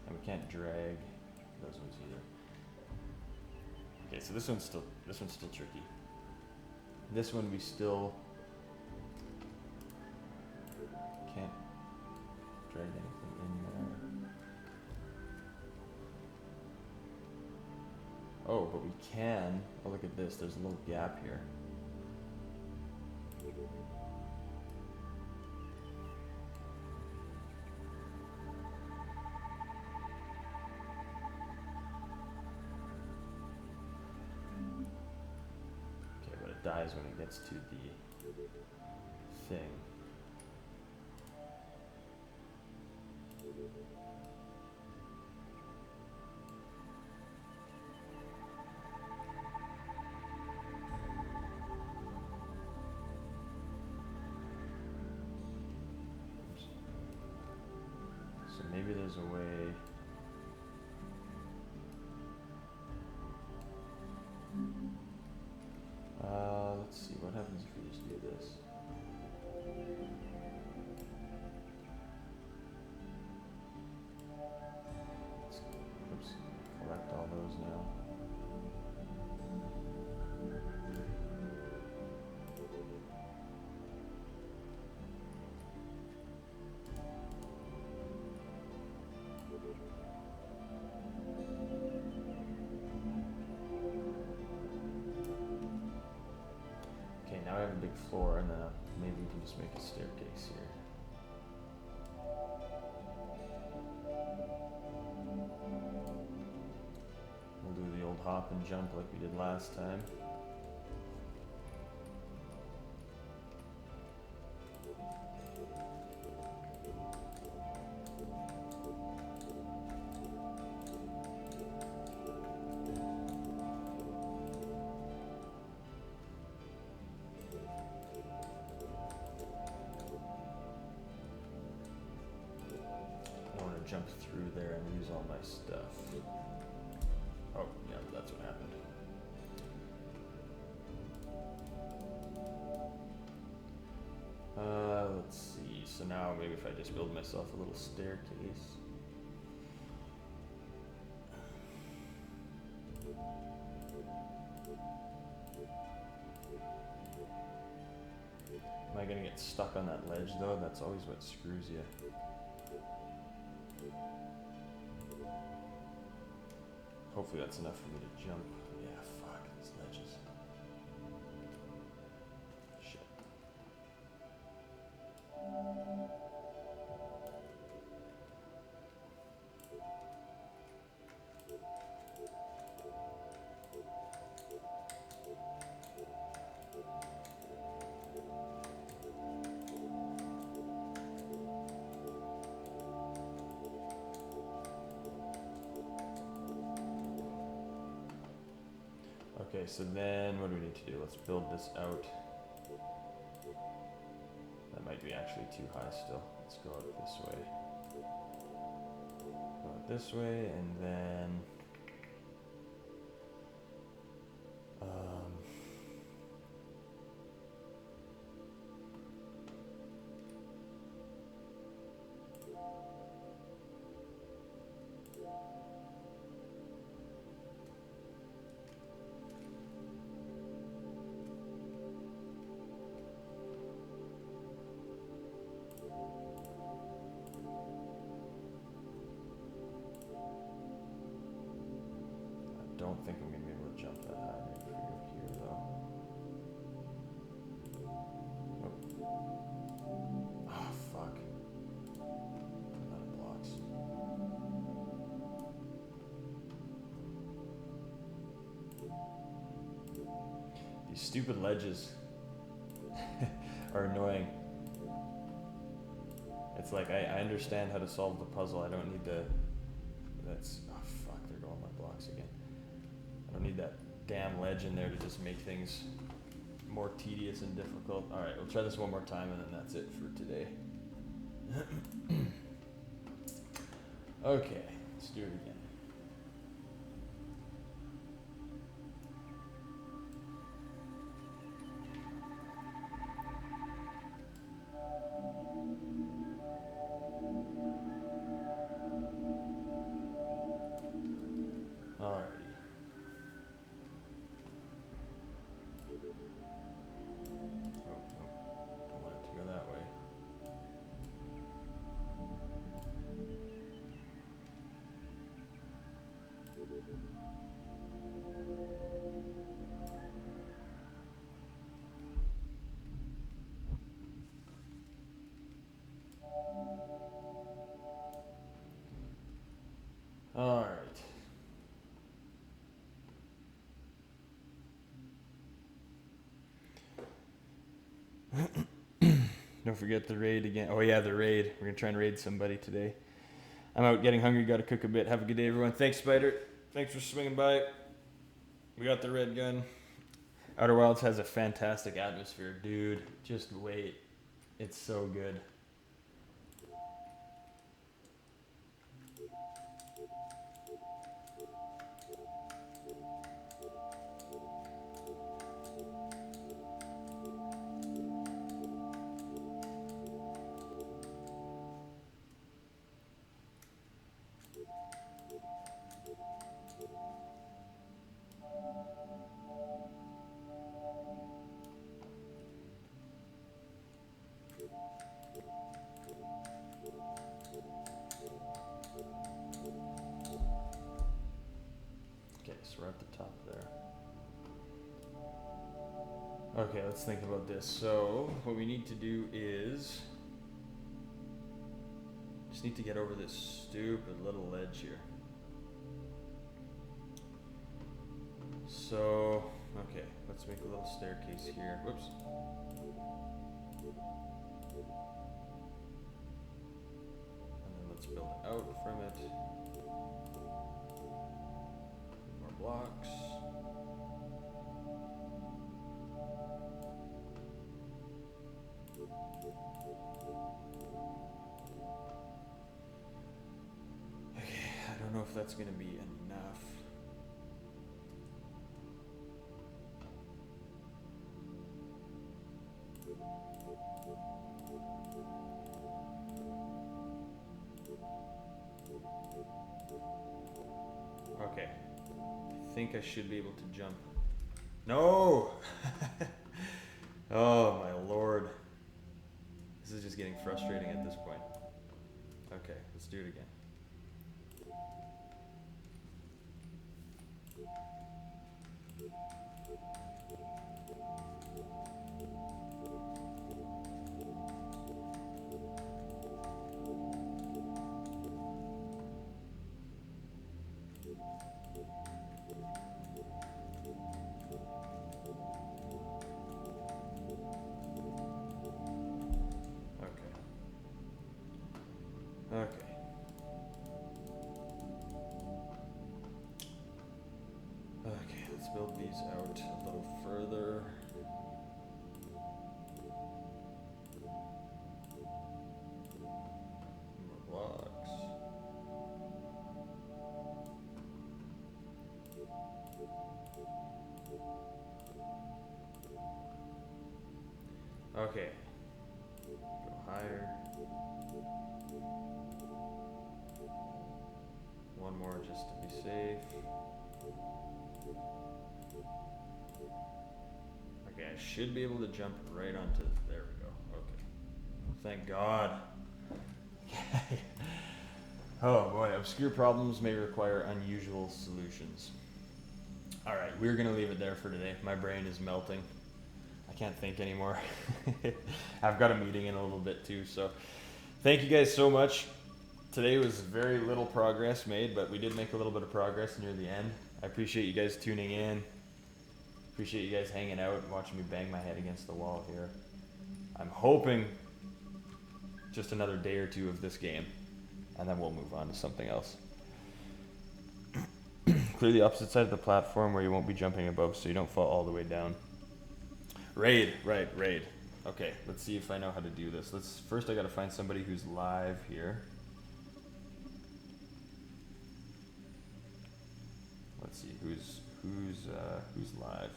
And we can't drag those ones either. Okay, so this one's still tricky. This one we still can't drag anything in there. Oh, but we can. Oh, look at this. There's a little gap here. Okay, but it dies when it gets to the thing. Maybe there's a way. Let's see, what happens if we just do this? Let's, collect all those now. Now I have a big floor, and then maybe we can just make a staircase here. We'll do the old hop and jump like we did last time. Jump through there and use all my stuff. Oh, yeah, that's what happened. Let's see. So now maybe if I just build myself a little staircase. Am I gonna get stuck on that ledge though? That's always what screws you. Hopefully that's enough for me to jump. Yeah, fuck, these ledges. Shit. Okay, so then what do we need to do? Let's build this out. That might be actually too high still. Let's go out this way. Go out this way, and then... I don't think I'm gonna be able to jump that high. Maybe if we go here though. Oh, oh fuck. I'm out of blocks. These stupid ledges are annoying. It's like I understand how to solve the puzzle. I don't need to. That's oh fuck. There go all my blocks again. I don't need that damn ledge in there to just make things more tedious and difficult. All right, we'll try this one more time, and then that's it for today. Okay, let's do it again. Don't forget the raid again. Oh yeah, the raid. We're gonna try and raid somebody today. I'm out getting hungry. Got to cook a bit. Have a good day, everyone. Thanks, Spider. Thanks for swinging by. We got the red gun. Outer Wilds has a fantastic atmosphere, dude. Just wait. It's so good. So we're at the top there. Okay, let's think about this. So what we need to do is just need to get over this stupid little ledge here. So, okay, let's make a little staircase here. Whoops. And then let's build out from it. Blocks. Okay, I don't know if that's going to be enough. Okay. I think I should be able to jump. No! Oh my lord. This is just getting frustrating at this point. Okay, let's do it again. Okay. Okay, let's build these out a little further. More blocks. Okay. Go higher. One more just to be safe. Okay, I should be able to jump right onto, there we go, okay. Thank God. Oh boy, obscure problems may require unusual solutions. Alright, we're gonna leave it there for today. My brain is melting. I can't think anymore. I've got a meeting in a little bit too, so thank you guys so much. Today was very little progress made, but we did make a little bit of progress near the end. I appreciate you guys tuning in. Appreciate you guys hanging out and watching me bang my head against the wall here. I'm hoping just another day or two of this game, and then we'll move on to something else. Clear the opposite side of the platform where you won't be jumping above so you don't fall all the way down. Raid, right, raid. Okay, let's see if I know how to do this. First I gotta find somebody who's live here. Let's see who's live.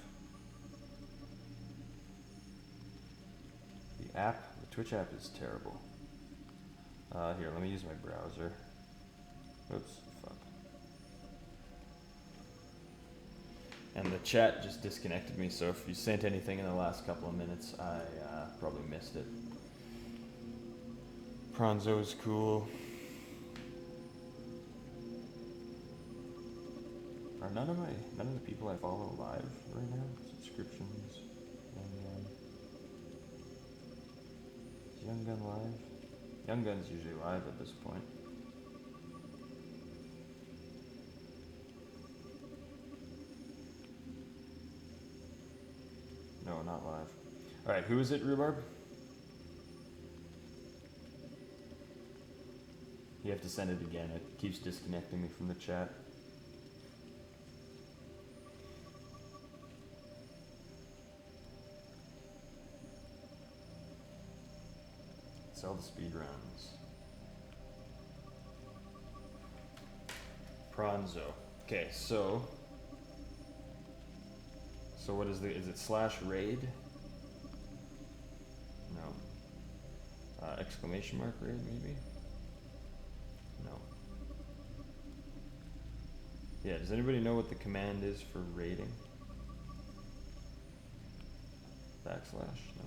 The Twitch app is terrible. Here, let me use my browser. Oops, fuck. And the chat just disconnected me, so if you sent anything in the last couple of minutes, I probably missed it. Pronzo's cool. Are none of the people I follow live right now? Subscriptions. Is Young Gun live? Young Gun's usually live at this point. No, not live. Alright, who is it, Rhubarb? You have to send it again. It keeps disconnecting me from the chat. Sell the speed runs. Pronzo. Okay, so what is is it slash raid? No. Exclamation mark raid maybe? No. Yeah, does anybody know what the command is for raiding? Backslash? No.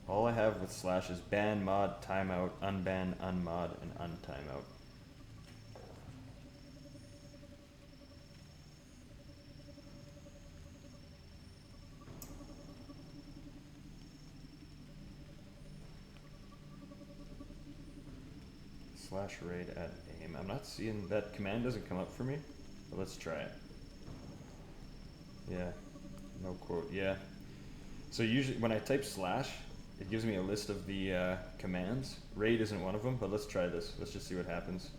All I have with slash is ban, mod, timeout, unban, unmod, and untimeout. Slash raid at aim. I'm not seeing that command doesn't come up for me, but let's try it. Yeah, no quote. Yeah. So usually when I type slash, it gives me a list of the commands. Raid isn't one of them, but let's try this. Let's just see what happens.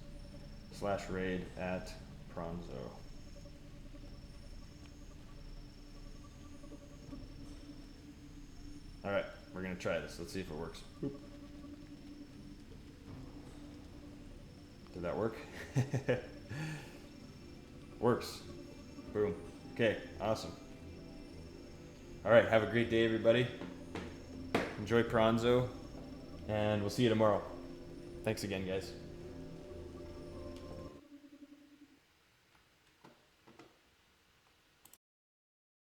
Slash raid at Pronzo. All right, we're gonna try this. Let's see if it works. Boop. Did that work? Works. Boom. Okay, awesome. All right, have a great day, everybody. Enjoy Pronzo, and we'll see you tomorrow. Thanks again, guys.